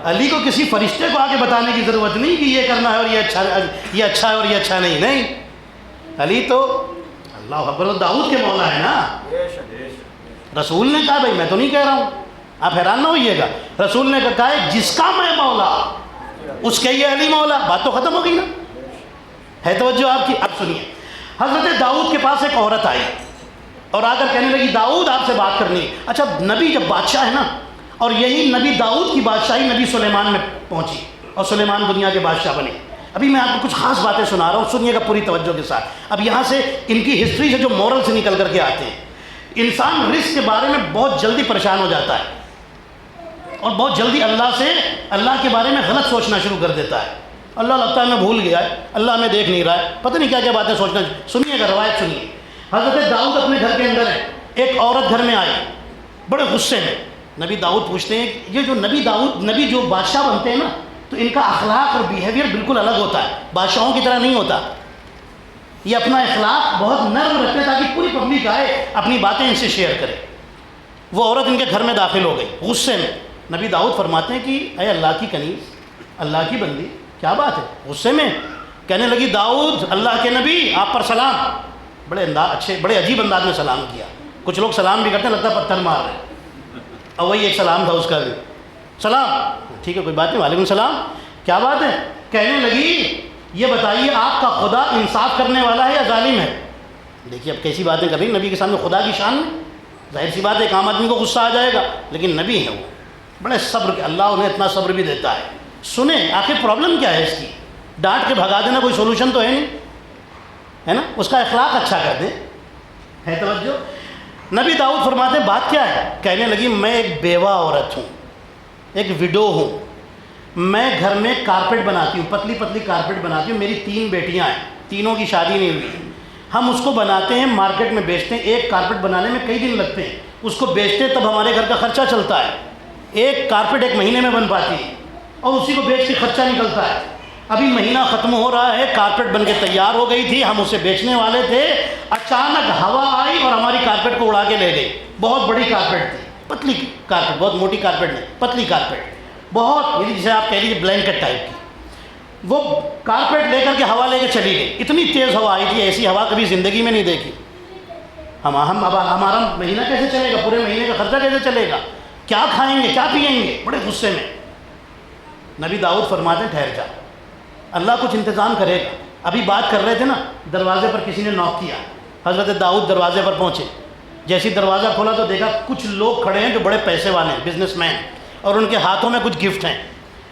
Speaker 2: علی کو کسی فرشتے کو آگے بتانے کی ضرورت نہیں کہ یہ کرنا ہے اور یہ اچھا ہے اور یہ اچھا نہیں. علی تو اللہ اکبر, داؤد کے مولا ہے نا. رسول نے کہا, بھائی میں تو نہیں کہہ رہا ہوں, آپ حیران نہ ہوئیے گا, رسول نے کہا ہے جس کا میں مولا اس کے یہ علی مولا. بات تو ختم ہو گئی نا. ہے توجہ آپ کی؟ اب سنیے, حضرت داؤد کے پاس ایک عورت آئی اور آ کر کہنے لگی داؤد آپ سے بات کرنی ہے. اچھا نبی جب بادشاہ ہے نا, اور یہی نبی داؤد کی بادشاہی نبی سلیمان میں پہنچی اور سلیمان دنیا کے بادشاہ بنے. ابھی میں آپ کو کچھ خاص باتیں سنا رہا ہوں, سنیے گا پوری توجہ کے ساتھ. اب یہاں سے ان کی ہسٹری سے جو مورل سے نکل کر کے آتے ہیں. انسان رزق کے بارے میں بہت جلدی پریشان ہو جاتا ہے اور بہت جلدی اللہ کے بارے میں غلط سوچنا شروع کر دیتا ہے. اللہ لگتا ہے میں بھول گیا ہے, اللہ ہمیں دیکھ نہیں رہا ہے, پتہ نہیں کیا کیا باتیں سوچنا. سنیے گا روایت سنیے. حضرت داؤد اپنے گھر کے اندر ہے, ایک عورت گھر میں آئی بڑے غصے میں. نبی داؤد پوچھتے ہیں یہ جو نبی جو بادشاہ بنتے ہیں نا تو ان کا اخلاق اور بیہیویئر بالکل الگ ہوتا ہے, بادشاہوں کی طرح نہیں ہوتا. یہ اپنا اخلاق بہت نرم رکھتے تاکہ پوری پبلک آئے اپنی باتیں ان سے شیئر کرے. وہ عورت ان کے گھر میں داخل ہو گئی غصے میں. نبی داؤد فرماتے ہیں کہ اے اللہ کی کنیز, اللہ کی بندی, کیا بات ہے؟ غصے میں کہنے لگی داؤد اللہ کے نبی آپ پر سلام. بڑے عجیب انداز میں سلام کیا. کچھ لوگ سلام بھی کرتے ہیں لگتا ہے پتھر مار رہے ہیں, اور وہی ایک سلام تھا اس کا بھی. سلام ٹھیک ہے کوئی بات نہیں, وعلیکم السلام, کیا بات ہے؟ کہنے لگی یہ بتائیے آپ کا خدا انصاف کرنے والا ہے یا ظالم ہے؟ دیکھیے اب کیسی باتیں کر رہی, نبی کے سامنے خدا کی شان میں. ظاہر سی بات ہے ایک عام آدمی کو غصہ آ جائے گا, لیکن نبی ہے وہ بڑے صبر کے, اللہ انہیں اتنا صبر بھی دیتا ہے. سنیں آخر پرابلم کیا ہے اس کی. ڈانٹ کے بھگا دینا کوئی سولوشن تو ہے نہیں, ہے نا. اس کا اخلاق اچھا کر دیں. ہے توجہ. نبی داؤد فرماتے ہیں بات کیا ہے؟ کہنے لگی میں ایک بیوہ عورت ہوں, ایک وڈو ہوں. میں گھر میں کارپیٹ بناتی ہوں, پتلی پتلی کارپیٹ بناتی ہوں. میری 3 بیٹیاں ہیں, تینوں کی شادی نہیں ہوئی. ہم اس کو بناتے ہیں, مارکیٹ میں بیچتے ہیں. ایک کارپیٹ بنانے میں کئی دن لگتے ہیں, اس کو بیچتے ہیں تب ہمارے گھر کا خرچہ چلتا ہے. ایک کارپیٹ 1 مہینے میں بن پاتی ہے اور اسی کو بیچ کے خرچہ نکلتا ہے. ابھی مہینہ ختم ہو رہا ہے, کارپیٹ بن کے تیار ہو گئی تھی, ہم اسے بیچنے والے تھے. اچانک ہوا آئی اور ہماری کارپیٹ کو اڑا کے لے گئی. بہت بڑی کارپیٹ تھی, پتلی کارپیٹ, بہت موٹی کارپیٹ نہیں, پتلی کارپیٹ, بہت جسے آپ کہہ لیجیے بلینکٹ ٹائپ کی. وہ کارپیٹ لے کر کے ہوا لے کے چلی گئی. اتنی تیز ہوا آئی تھی, ایسی ہوا کبھی زندگی میں نہیں دیکھی. ہمارا مہینہ کیسے چلے گا, پورے مہینے کا خرچہ کیسے چلے گا, کیا کھائیں گے, کیا پئیں گے. بڑے غصے میں. نبی داؤد فرماتے ہیں ٹھہر جا, اللہ کچھ انتظام کرے گا. ابھی بات کر رہے تھے نا, دروازے پر کسی نے نوک کیا. حضرت داؤد دروازے پر پہنچے. جیسی دروازہ کھولا تو دیکھا کچھ لوگ کھڑے ہیں جو بڑے پیسے والے ہیں, بزنس مین, اور ان کے ہاتھوں میں کچھ گفٹ ہیں.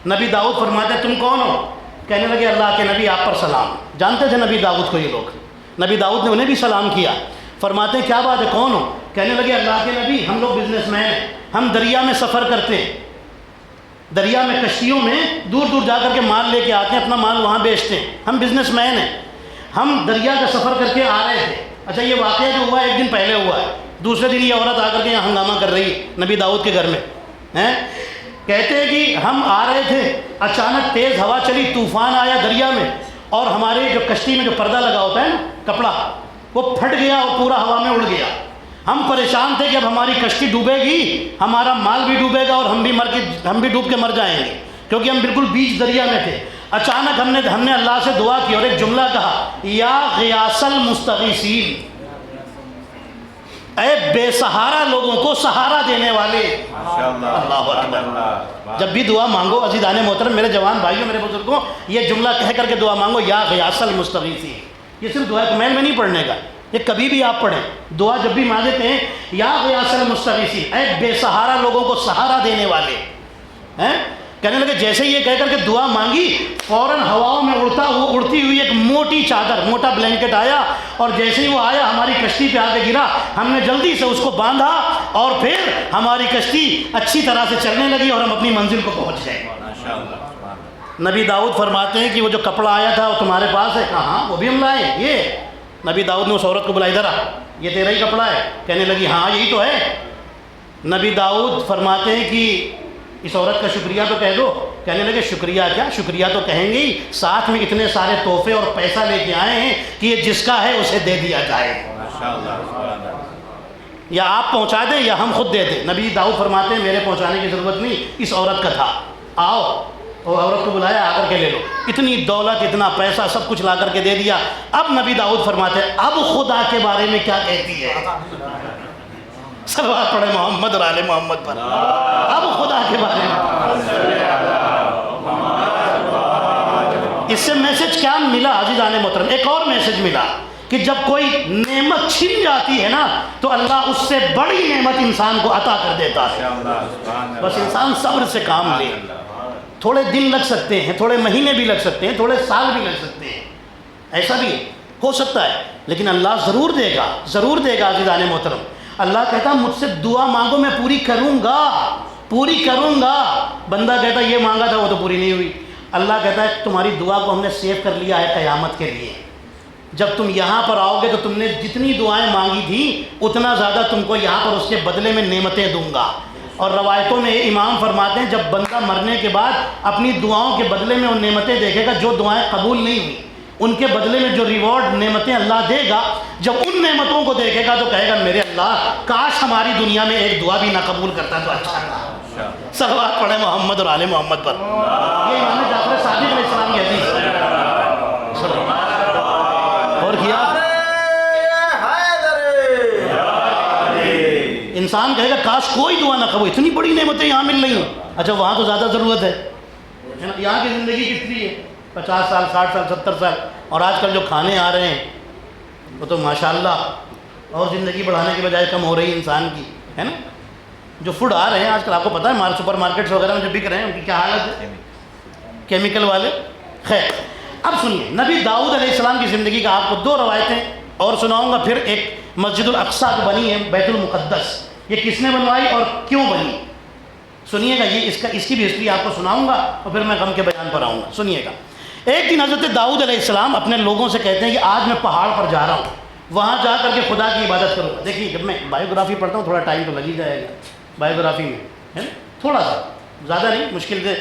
Speaker 2: نبی داؤد فرماتے ہیں تم کون ہو؟ کہنے لگے اللہ کے نبی آپ پر سلام. جانتے تھے نبی داؤد کو یہ لوگ. نبی داؤد نے انہیں بھی سلام کیا. فرماتے ہیں کیا بات ہے, کون ہو؟ کہنے لگے اللہ کے نبی ہم لوگ بزنس مین ہیں, ہم دریا میں سفر کرتے ہیں, دریا میں کشتیوں میں دور دور جا کر کے مال لے کے آتے ہیں, اپنا مال وہاں بیچتے ہیں. ہم بزنس مین ہیں, ہم دریا کا سفر کر کے آ رہے تھے. اچھا یہ واقعہ جو ہوا 1 دن پہلے ہوا ہے. دوسرے دن یہ عورت آ کر کے یہاں ہنگامہ کر رہی ہے نبی داؤد کے گھر میں. کہتے ہیں کہ ہم آ رہے تھے, اچانک تیز ہوا چلی, طوفان آیا دریا میں, اور ہمارے جو کشتی میں جو پردہ لگا ہوتا ہے نا کپڑا, وہ پھٹ گیا اور پورا ہوا میں اڑ گیا. ہم پریشان تھے کہ اب ہماری کشتی ڈوبے گی, ہمارا مال بھی ڈوبے گا اور ہم بھی ڈوب کے مر جائیں گے, کیونکہ ہم بالکل بیچ دریا میں تھے. اچانک ہم نے اللہ سے دعا کی اور ایک جملہ کہا, یا غیاث المستغیثین, اے بے سہارا لوگوں کو سہارا دینے والے. اللہ اکبر. جب بھی دعا مانگو عزیزان محترم, میرے جوان بھائیوں, میرے بزرگوں, یہ جملہ کہہ کر کے دعا مانگو, یا غیاث المستغیثین. یہ صرف دعا کمیل میں نہیں پڑھنے کا, یہ کبھی بھی آپ پڑھیں. دعا جب بھی مانگتے ہیں, یا غیاث المستغیثین, اے بے سہارا لوگوں کو سہارا دینے والے. کہنے لگے جیسے یہ کہہ کر کے دعا مانگی, فوراً ہواؤں میں اڑتی ہوئی ایک موٹی چادر, موٹا بلینکٹ آیا, اور جیسے ہی وہ آیا ہماری کشتی پہ آ کے گرا. ہم نے جلدی سے اس کو باندھا اور پھر ہماری کشتی اچھی طرح سے چلنے لگی اور ہم اپنی منزل کو پہنچ گئے. نبی داؤد فرماتے ہیں کہ وہ جو کپڑا آیا تھا وہ تمہارے پاس ہے؟ کہا ہاں وہ بھی ہم لائے. یہ نبی داؤد نے اس عورت کو بلایا، ادھر آ، یہ تیرا ہی کپڑا ہے؟ کہنے لگی ہاں یہی تو ہے. نبی داؤد فرماتے ہیں کہ اس عورت کا شکریہ تو کہہ دو. کہنے لگے شکریہ کیا، شکریہ تو کہیں گے ہی، ساتھ میں اتنے سارے تحفے اور پیسہ لے کے آئے ہیں کہ یہ جس کا ہے اسے دے دیا جائے، یا آپ پہنچا دیں یا ہم خود دے دیں. نبی داؤد فرماتے ہیں میرے پہنچانے کی ضرورت نہیں، اس عورت کا تھا، آؤ. اور عورت کو بلایا، آ کر کے لے لو. اتنی دولت، اتنا پیسہ، سب کچھ لا کر کے دے دیا. اب نبی داؤد فرماتے ہیں اب خدا کے بارے میں کیا کہتی ہے؟ صلوات پڑھے محمد اور آل محمد پر. اب خدا کے بارے میں اس سے میسج کیا ملا عزیزان محترم؟ ایک اور میسج ملا کہ جب کوئی نعمت چھن جاتی ہے نا تو اللہ اس سے بڑی نعمت انسان کو عطا کر دیتا ہے. بس انسان صبر سے کام لے. تھوڑے دن لگ سکتے ہیں، تھوڑے مہینے بھی لگ سکتے ہیں، تھوڑے سال بھی لگ سکتے ہیں، ایسا بھی ہو سکتا ہے، لیکن اللہ ضرور دے گا، ضرور دے گا عزیزان محترم. اللہ کہتا مجھ سے دعا مانگو میں پوری کروں گا، پوری کروں گا. بندہ کہتا یہ مانگا تھا وہ تو پوری نہیں ہوئی. اللہ کہتا ہے تمہاری دعا کو ہم نے سیو کر لیا ہے قیامت کے لیے. جب تم یہاں پر آؤ گے تو تم نے جتنی دعائیں مانگی تھیں اتنا زیادہ تم کو یہاں پر اس کے بدلے میں نعمتیں دوں گا. اور روایتوں میں امام فرماتے ہیں جب بندہ مرنے کے بعد اپنی دعاؤں کے بدلے میں ان نعمتیں دیکھے گا جو دعائیں قبول نہیں ہوئی، ان کے بدلے میں جو ریوارڈ نعمتیں اللہ دے گا، جب ان نعمتوں کو دیکھے گا تو کہے گا میرے اللہ کاش ہماری دنیا میں ایک دعا بھی نہ قبول کرتا تو اچھا تھا. صلوات پڑھے محمد اور آل محمد پر. یہ امام جعفر صادق علیہ السلام کی حدیث ہے. اور کیا انسان کہے گا کاش کوئی دعا نہ قبول، اتنی بڑی نعمتیں یہاں مل رہی ہیں. اچھا وہاں تو زیادہ ضرورت ہے. یہاں کی زندگی کتنی ہے؟ 50 سال، 60 سال، 70 سال. اور آج کل جو کھانے آ رہے ہیں وہ تو ماشاءاللہ اور زندگی بڑھانے کی بجائے کم ہو رہی ہے انسان کی، ہے نا. جو فوڈ آ رہے ہیں آج کل آپ کو پتہ ہے سپر مارکیٹس وغیرہ میں جو بک رہے ہیں ان کی کیا حالت ہے، کیمیکل والے. خیر اب سنیے نبی داؤد علیہ السلام کی زندگی کا آپ کو 2 روایتیں اور سناؤں گا، پھر ایک مسجد الاقصیٰ جو بنی ہے بیت المقدس، یہ کس نے بنوائی اور کیوں بنی. سنیے گا، یہ اس کی بھی ہسٹری آپ کو سناؤں گا اور پھر میں غم کے بیان پر آؤں گا. سنیے گا. ایک دن حضرت داؤد علیہ السلام اپنے لوگوں سے کہتے ہیں کہ آج میں پہاڑ پر جا رہا ہوں، وہاں جا کر کے خدا کی عبادت کروں گا. دیکھیے جب میں بایوگرافی پڑھتا ہوں تھوڑا ٹائم تو لگ ہی جائے گا بایوگرافی میں، ہے نا، تھوڑا سا، زیادہ نہیں، مشکل سے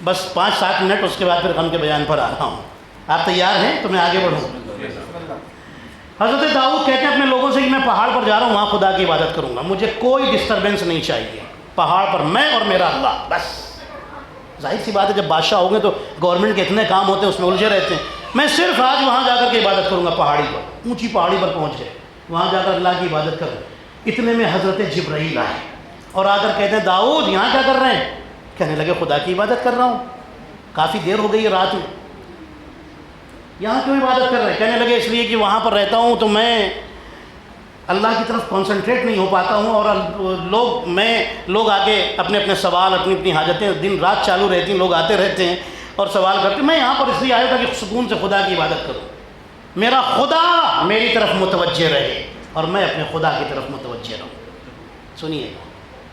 Speaker 2: بس 5-7 منٹ، اس کے بعد پھر غم کے بیان پر آ رہا ہوں. آپ تیار ہیں تو میں آگے بڑھوں. حضرت داؤد کہتے ہیں اپنے لوگوں سے کہ میں پہاڑ پر جا رہا ہوں، وہاں خدا کی عبادت کروں گا، مجھے کوئی ڈسٹربنس نہیں چاہیے. پہاڑ پر میں اور میرا اللہ بس. ظاہر سی بات ہے جب بادشاہ ہو گئے تو گورنمنٹ کے اتنے کام ہوتے ہیں اس میں الجھے رہتے ہیں. میں صرف آج وہاں جا کر کے عبادت کروں گا. پہاڑی پر، اونچی پہاڑی پر پہنچ گئے، وہاں جا کر اللہ کی عبادت کروں. اتنے میں حضرت جبرائیل آئے اور آ کر کہتے ہیں داؤد یہاں کیا کر رہے ہیں؟ کہنے لگے خدا کی عبادت کر رہا ہوں، کافی دیر ہو گئی ہے رات میں. یہاں کیوں عبادت کر رہے ہیں؟ کہنے لگے اس لیے کہ وہاں پر رہتا ہوں تو میں اللہ کی طرف کانسنٹریٹ نہیں ہو پاتا ہوں، اور لوگ آگے اپنے اپنے سوال، اپنی اپنی حاجتیں دن رات چالو رہتی ہیں، لوگ آتے رہتے ہیں اور سوال کرتے ہیں. میں یہاں پر اس لیے آیا تھا کہ سکون سے خدا کی عبادت کروں، میرا خدا میری طرف متوجہ رہے اور میں اپنے خدا کی طرف متوجہ رہوں. سنیے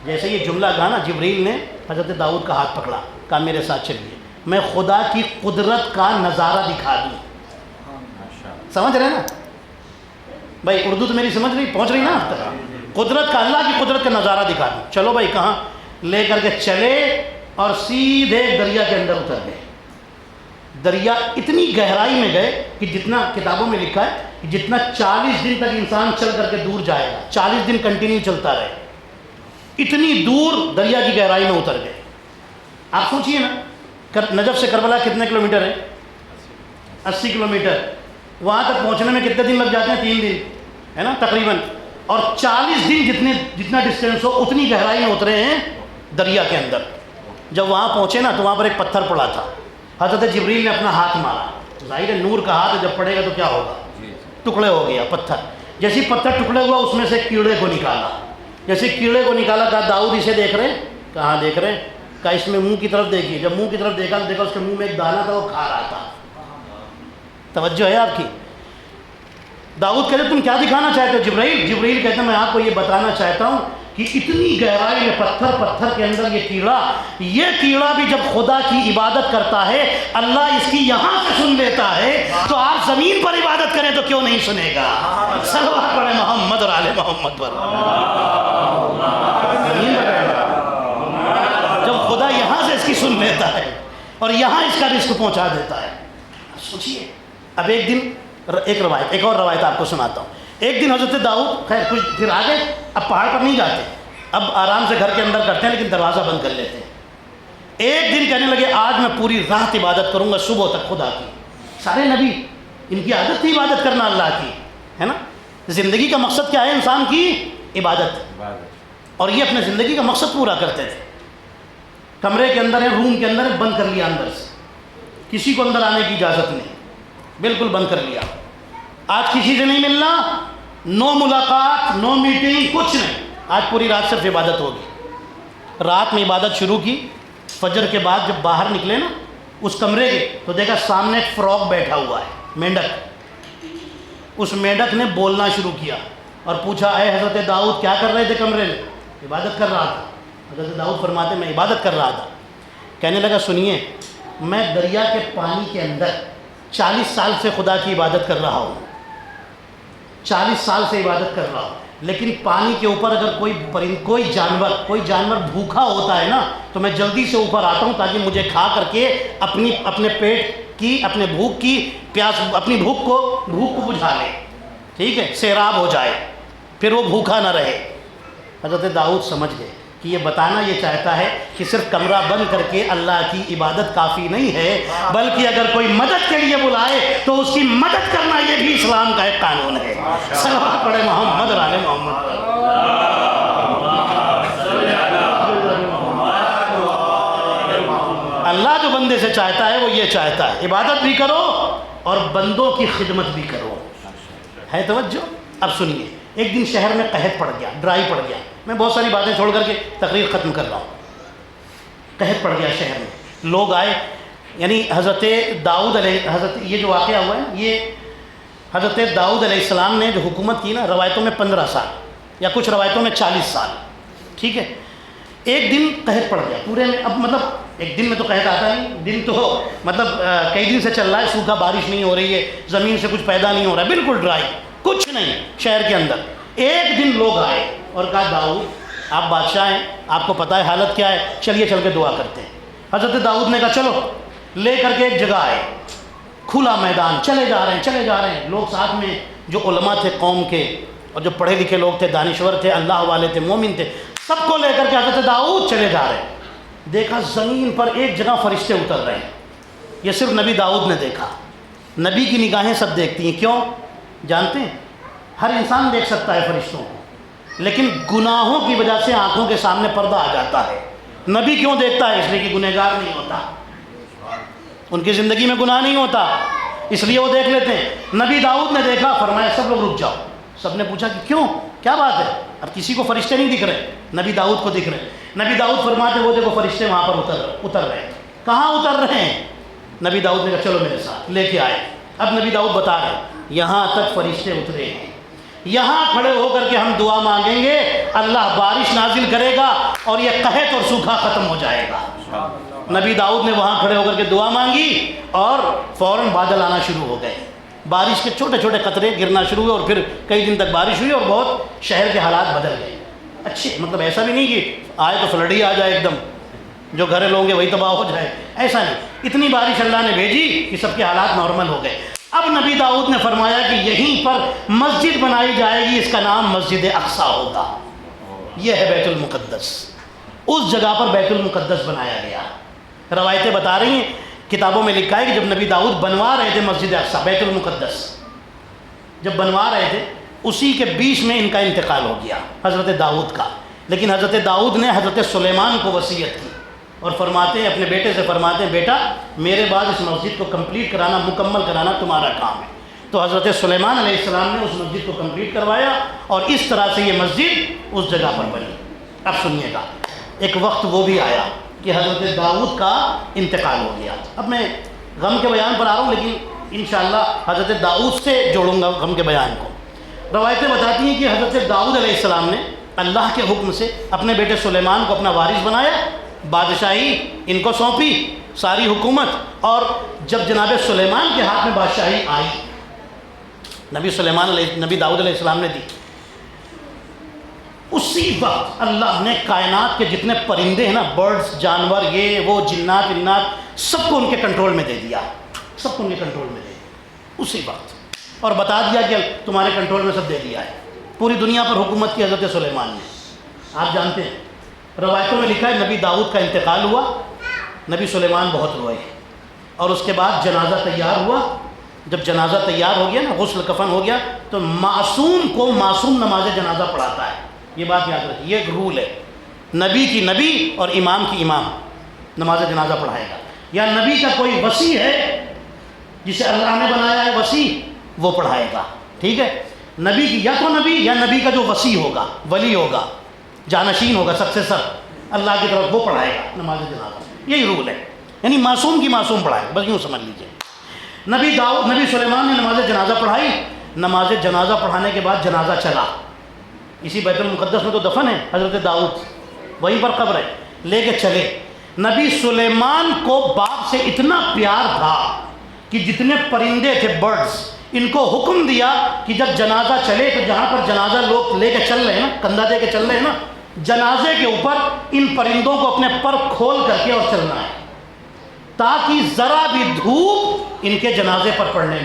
Speaker 2: جیسے یہ جملہ کہا نا، جبریل نے حضرت داؤد کا ہاتھ پکڑا، کہا میرے ساتھ چلیے، میں خدا کی قدرت کا نظارہ دکھا دوں. سمجھ رہے نا بھائی؟ اردو تو میری سمجھ رہی، پہنچ رہی نا آپ تک؟ قدرت کا، اللہ کی قدرت کا نظارہ دکھا دوں. چلو بھائی، کہاں لے کر کے چلے اور سیدھے دریا کے اندر اتر گئے. دریا اتنی گہرائی میں گئے کہ جتنا کتابوں میں لکھا ہے کہ جتنا 40 دن تک انسان چل کر کے دور جائے گا، 40 دن کنٹینیو چلتا رہے، اتنی دور دریا کی گہرائی میں اتر گئے. آپ سوچئے نا، نجف سے کربلا کتنے کلومیٹر ہے؟ 80 کلومیٹر. وہاں تک پہنچنے میں کتنے دن لگ جاتے ہیں؟ 3 دن، ہے نا تقریباً. اور 40 دن جتنا ڈسٹینس ہو اتنی گہرائی میں اترے ہیں دریا کے اندر. جب وہاں پہنچے نا تو وہاں پر ایک پتھر پڑا تھا. حضرت جبریل نے اپنا ہاتھ مارا. ظاہر ہے نور کا ہاتھ جب پڑے گا تو کیا ہوگا؟ ٹکڑے ہو گیا پتھر. جیسے پتھر ٹکڑے ہوا اس میں سے کیڑے کو نکالا. جیسے کیڑے کو نکالا، کہا داؤد اسے دیکھ رہے ہیں؟ کہاں دیکھ رہے ہیں؟ کہا اس میں منہ کی طرف دیکھیے. جب منہ کی طرف دیکھا تو دیکھا اس کے منہ میں ایک دانہ تھا، وہ کھا رہا تھا. توجہ ہے آپ کی؟ داؤد کہتے تم کیا دکھانا چاہتے ہو جبرائیل؟ جبرائیل کہتے ہیں میں آپ کو یہ بتانا چاہتا ہوں کہ اتنی گہرائی میں پتھر کے اندر یہ کیڑا بھی جب خدا کی عبادت کرتا ہے اللہ اس کی یہاں سے سن لیتا ہے، تو آپ زمین پر عبادت کریں تو کیوں نہیں سنے گا؟ صلوات پڑھیں محمد اور آل محمد پر۔ زمین پر جب خدا یہاں سے اس کی سن لیتا ہے اور یہاں اس کا رزق پہنچا دیتا ہے، سوچیے۔ اب ایک دن ایک اور روایت آپ کو سناتا ہوں۔ ایک دن حضرت داؤد، خیر کچھ پھر آگے، اب پہاڑ پر نہیں جاتے، اب آرام سے گھر کے اندر کرتے ہیں لیکن دروازہ بند کر لیتے ہیں۔ ایک دن کہنے لگے آج میں پوری رات عبادت کروں گا صبح تک خدا کی۔ سارے نبی ان کی عادت تھی عبادت کرنا اللہ کی، ہے نا؟ زندگی کا مقصد کیا ہے انسان کی؟ عبادت، اور یہ اپنے زندگی کا مقصد پورا کرتے تھے۔ کمرے کے اندر ہے، روم کے اندر ہے، بند کر لیا اندر سے، کسی کو اندر آنے کی اجازت نہیں، بالکل بند کر لیا۔ آج کسی سے نہیں ملنا، نو ملاقات، نو میٹنگ، کچھ نہیں، آج پوری رات صرف عبادت ہوگی۔ رات میں عبادت شروع کی، فجر کے بعد جب باہر نکلے نا اس کمرے کے، تو دیکھا سامنے ایک فراق بیٹھا ہوا ہے، مینڈک۔ اس مینڈک نے بولنا شروع کیا اور پوچھا اے حضرت داؤد کیا کر رہے تھے کمرے میں؟ عبادت کر رہا تھا۔ حضرت داؤد فرماتے میں عبادت کر رہا تھا۔ کہنے لگا سنیے، میں دریا کے پانی کے اندر 40 سال سے خدا کی عبادت کر رہا ہوں، 40 سال سے عبادت کر رہا ہوں، لیکن پانی کے اوپر اگر کوئی جانور بھوکا ہوتا ہے نا تو میں جلدی سے اوپر آتا ہوں تاکہ مجھے کھا کر کے اپنے پیٹ کی، اپنے بھوک کی پیاس، اپنی بھوک کو بجھا لے، ٹھیک ہے، سیراب ہو جائے، پھر وہ بھوکا نہ رہے۔ حضرت داؤد سمجھ گئے کہ یہ بتانا یہ چاہتا ہے کہ صرف کمرہ بند کر کے اللہ کی عبادت کافی نہیں ہے، بلکہ اگر کوئی مدد کے لیے بلائے تو اس کی مدد کرنا یہ بھی اسلام کا ایک قانون ہے۔ صلوات پڑھے محمد اور آل محمد پر۔ اللہ جو بندے سے چاہتا ہے وہ یہ چاہتا ہے عبادت بھی کرو اور بندوں کی خدمت بھی کرو۔ ہے توجہ؟ اب سنیے، ایک دن شہر میں قحط پڑ گیا، ڈرائی پڑ گیا۔ میں بہت ساری باتیں چھوڑ کر کے تقریر ختم کر رہا ہوں۔ قحط پڑ گیا شہر میں، لوگ آئے، یعنی حضرت داؤد یہ جو واقعہ ہوا ہے یہ حضرت داؤد علیہ السلام نے جو حکومت کی نا، روایتوں میں 15 سال یا کچھ روایتوں میں 40 سال، ٹھیک ہے۔ ایک دن قحط پڑ گیا پورے میں، اب مطلب ایک دن میں تو قحط آتا نہیں، دن تو مطلب کئی دن سے چل رہا ہے، سوکھا، بارش نہیں ہو رہی ہے، زمین سے کچھ پیدا نہیں ہو رہا ہے، بالکل ڈرائی، کچھ نہیں شہر کے اندر۔ ایک دن لوگ آئے اور کہا داؤد آپ بادشاہ ہیں، آپ کو پتہ ہے حالت کیا ہے، چلیے چل کے دعا کرتے ہیں۔ حضرت داؤد نے کہا چلو، لے کر کے ایک جگہ آئے، کھلا میدان، چلے جا رہے ہیں، لوگ ساتھ میں جو علماء تھے قوم کے اور جو پڑھے لکھے لوگ تھے، دانشور تھے، اللہ والے تھے، مومن تھے، سب کو لے کر کے حضرت داؤد چلے جا رہے ہیں۔ دیکھا زمین پر ایک جگہ فرشتے اتر رہے ہیں، یہ صرف نبی داؤد نے دیکھا۔ نبی کی نگاہیں سب دیکھتی ہیں، کیوں جانتے ہیں؟ ہر انسان دیکھ سکتا ہے فرشتوں کو، لیکن گناہوں کی وجہ سے آنکھوں کے سامنے پردہ آ جاتا ہے۔ نبی کیوں دیکھتا ہے؟ اس لیے کہ گنہگار نہیں ہوتا، ان کی زندگی میں گناہ نہیں ہوتا، اس لیے وہ دیکھ لیتے ہیں۔ نبی داؤد نے دیکھا، فرمایا سب لوگ رک جاؤ۔ سب نے پوچھا کہ کیوں، کیا بات ہے؟ اب کسی کو فرشتے نہیں دکھ رہے، نبی داؤد کو دکھ رہے۔ نبی داؤد فرماتے وہ دیکھو فرشتے وہاں پر اتر رہے ہیں۔ کہاں اتر رہے ہیں؟ نبی داؤد نے کہا چلو میرے ساتھ، لے کے آئے۔ اب نبی داؤد بتا رہے ہیں یہاں تک فرشتے اترے ہیں، یہاں کھڑے ہو کر کے ہم دعا مانگیں گے، اللہ بارش نازل کرے گا اور یہ قحط اور سوکھا ختم ہو جائے گا۔ نبی داؤد نے وہاں کھڑے ہو کر کے دعا مانگی اور فوراً بادل آنا شروع ہو گئے، بارش کے چھوٹے چھوٹے قطرے گرنا شروع ہوئے اور پھر کئی دن تک بارش ہوئی اور بہت شہر کے حالات بدل گئے۔ اچھے مطلب ایسا بھی نہیں کہ آئے تو فلڈ ہی آ جائے، ایک دم جو گھر لوگ ہیں وہی تباہ ہو جائے، ایسا نہیں، اتنی بارش اللہ نے بھیجی کہ سب کے حالات نارمل ہو گئے۔ اب نبی داؤد نے فرمایا کہ یہیں پر مسجد بنائی جائے گی، اس کا نام مسجد اقصیٰ ہوگا، یہ ہے بیت المقدس۔ اس جگہ پر بیت المقدس بنایا گیا۔ روایتیں بتا رہی ہیں، کتابوں میں لکھا ہے کہ جب نبی داؤد بنوا رہے تھے مسجد اقصیٰ، بیت المقدس جب بنوا رہے تھے، اسی کے بیچ میں ان کا انتقال ہو گیا، حضرت داؤد کا۔ لیکن حضرت داؤد نے حضرت سلیمان کو وصیت کی اور فرماتے ہیں، اپنے بیٹے سے فرماتے ہیں بیٹا میرے بعد اس مسجد کو کمپلیٹ کرانا، مکمل کرانا تمہارا کام ہے۔ تو حضرت سلیمان علیہ السلام نے اس مسجد کو کمپلیٹ کروایا اور اس طرح سے یہ مسجد اس جگہ پر بنی۔ اب سنیے گا، ایک وقت وہ بھی آیا کہ حضرت داؤد کا انتقال ہو گیا۔ اب میں غم کے بیان پر آ رہا ہوں، لیکن انشاءاللہ حضرت داؤد سے جوڑوں گا غم کے بیان کو۔ روایتیں بتاتی ہیں کہ حضرت داؤد علیہ السلام نے اللہ کے حکم سے اپنے بیٹے سلیمان کو اپنا وارث بنایا، بادشاہی ان کو سونپی، ساری حکومت. اور جب جناب سلیمان کے ہاتھ میں بادشاہی آئی، نبی داؤد علیہ السلام نے دی، اسی وقت اللہ نے کائنات کے جتنے پرندے ہیں نا، برڈز، جانور، یہ وہ، جنات انات، سب کو ان کے کنٹرول میں دے دیا، سب کو ان کے کنٹرول میں دے دیا اسی وقت، اور بتا دیا کہ تمہارے کنٹرول میں سب دے دیا ہے. پوری دنیا پر حکومت کی حضرت سلیمان نے. آپ جانتے ہیں روایتوں میں لکھا ہے نبی داؤد کا انتقال ہوا، نبی سلیمان بہت روئے، اور اس کے بعد جنازہ تیار ہوا. جب جنازہ تیار ہو گیا نا، غسل کفن ہو گیا، تو معصوم کو معصوم نماز جنازہ پڑھاتا ہے. یہ بات یاد رکھیے، یہ ایک رول ہے، نبی کی نبی اور امام کی امام نماز جنازہ پڑھائے گا. یا نبی کا کوئی وصی ہے جسے اللہ نے بنایا ہے وصی، وہ پڑھائے گا. ٹھیک ہے، نبی کی یا تو نبی یا نبی کا جو وصی ہوگا، ولی ہوگا، جانشین ہوگا، سکسیسر اللہ کی طرف، وہ پڑھائے گا نماز جنازہ. یہی رول ہے، یعنی معصوم کی معصوم پڑھائے، بس یوں سمجھ لیجئے. نبی سلیمان نے نماز جنازہ پڑھائی. نماز جنازہ پڑھانے کے بعد جنازہ چلا، اسی بیت المقدس میں تو دفن ہے حضرت داؤد، وہیں پر قبر ہے، لے کے چلے. نبی سلیمان کو باپ سے اتنا پیار تھا کہ جتنے پرندے تھے، برڈز، ان کو حکم دیا کہ جب جنازہ چلے تو جہاں پر جنازہ لوگ لے کے چل رہے ہیں نا، کندھا دے کے چل رہے ہیں نا، جنازے کے اوپر ان پرندوں کو اپنے پر کھول کر کے اور چلنا ہے، تاکہ ذرا بھی دھوپ ان کے جنازے پر پڑنے.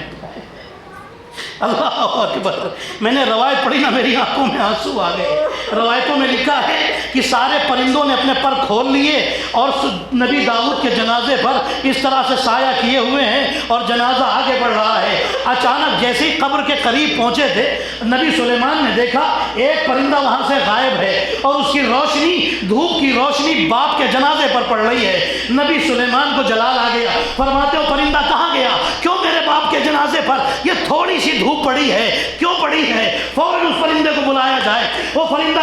Speaker 2: اللہ اکبر. میں نے روایت پڑھی نا، میری آنکھوں میں آنسو آ گئے. روایتوں میں لکھا ہے کہ سارے پرندوں نے اپنے پر کھول لیے اور نبی داؤد کے جنازے پر اس طرح سے سایہ کیے ہوئے ہیں اور جنازہ آگے بڑھ رہا ہے. اچانک جیسے ہی قبر کے قریب پہنچے تھے، نبی سلیمان نے دیکھا ایک پرندہ وہاں سے غائب ہے اور اس کی روشنی، دھوپ کی روشنی باپ کے جنازے پر پڑ رہی ہے. نبی سلیمان کو جلال آ گیا، فرماتے ہو پرندہ کہاں گیا؟ کیوں میرے باپ کے جنازے پر یہ تھوڑی سی دھوپ پڑی ہے، کیوں پڑی ہے؟ فوراً اس پرندے کو بلایا جائے. وہ پرندہ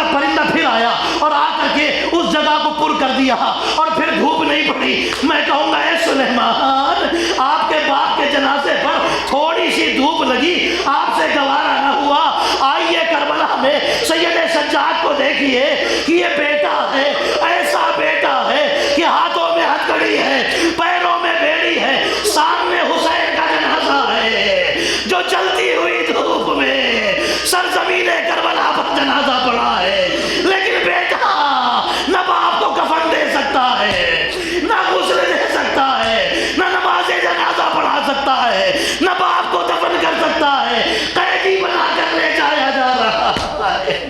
Speaker 2: پھر آیا اور آ کر کے اس جگہ کو پر کر دیا اور پھر دھوپ نہیں پڑی. میں کہوں گا اے سلیمان، آپ کے باپ کے جنازے پر تھوڑی سی دھوپ لگی، آپ سے گوارا نہ ہوا. آئیے کربلا میں سید سجاد کو دیکھیے کہ یہ بیٹا ہے، ایسا بیٹا ہے کہ ہاتھوں میں ہتھکڑی ہے، پیروں میں بیڑی ہے، سامنے حسین کا جنازہ ہے جو جلتی ہوئی دھوپ میں سرزمین کربلا پر جنازہ پڑا ہے. لیکن بیٹا نہ باپ کو کفن دے سکتا ہے، نہ غسل دے سکتا ہے، نہ نماز جنازہ پڑھا سکتا ہے، نہ باپ کو دفن کر سکتا ہے، قیدی بنا کر لے جایا جا رہا ہے.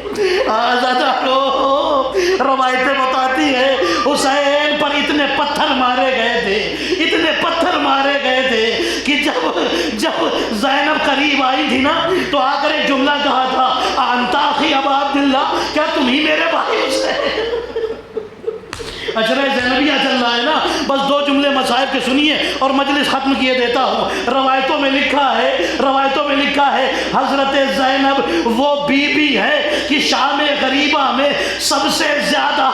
Speaker 2: روایتیں بتاتی ہے حسین پر اتنے پتھر مارے گئے تھے، اتنے پتھر مارے گئے تھے کہ جب زینب قریب آئی تھی نا، تو آ کر ایک جملہ کہا تھا، انتا اخی ابا عبداللہ، کیا تم ہی میرے بھائی حسین؟ عشرہ زینبیہ چل رہا ہے نا، بس 2 جملے مصائب کے سنیے اور مجلس ختم کیے دیتا ہوں. روایتوں میں لکھا ہے حضرت زینب وہ بی بی ہے کہ شام غریبہ میں سب سے زیادہ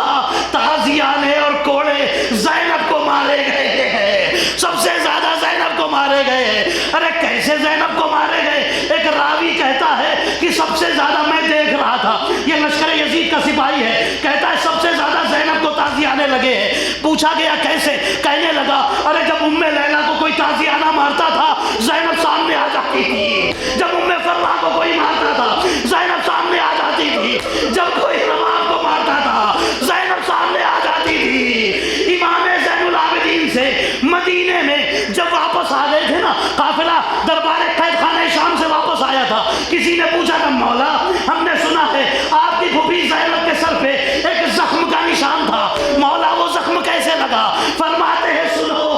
Speaker 2: تازیانے اور کوڑے زینب کو مارے گئے ہیں، سب سے زیادہ زینب کو مارے گئے ہیں. ارے کیسے زینب کو مارے گئے؟ ایک راوی کہتا ہے کہ سب سے زیادہ میں دیکھ رہا تھا، یہ لشکر یزید کا سپاہی ہے، کہتا ہے سب سے زیادہ زینب کو تازیانے لگے ہیں. پوچھا گیا کیسے؟ کہنے لگا ارے جب ام لیلا کو کوئی تازیانہ مارتا تھا زینب سامنے آ جاتی تھی، جب ام فرح کو کوئی مارتا تھا زینب سامنے آ جاتی تھی، جب کوئی رمام کو مارتا تھا زینب سامنے آ جاتی تھی. امام زین العابدین سے مدینے میں جب واپس آ گئے تھے نا، قافلہ دربار قید خانہ شام سے واپس آیا تھا، کسی نے پوچھا کہ مولا ہم نے سنا ہے آپ کی پھوپھی زینب کے سر پہ ایک زخم کا نشان تھا، مولا وہ زخم کیسے لگا؟ فرماتے ہیں سنو،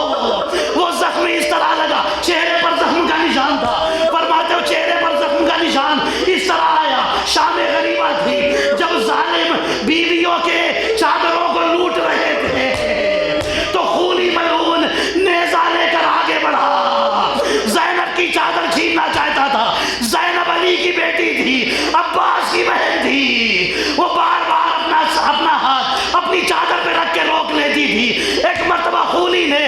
Speaker 2: وہ زخم اس طرح لگا، چہرے پر زخم کا نشان تھا. فرماتے ہو چہرے پر زخم کا نشان اس طرح آیا، شام غریبہ تھی، جب ظالم بیویوں کے چادروں کو لوٹ رہے تھے تو خونی ملعون نیزہ لے کر آگے بڑھا، زینب کی چادر چھیننا چاہتا تھا. زینب علی کی بیٹی تھی، عباس کی بہن تھی، وہ بار بار اپنا ہاتھ اپنی چادر پہ رکھ کے روک لیتی تھی. ایک مرتبہ خونی نے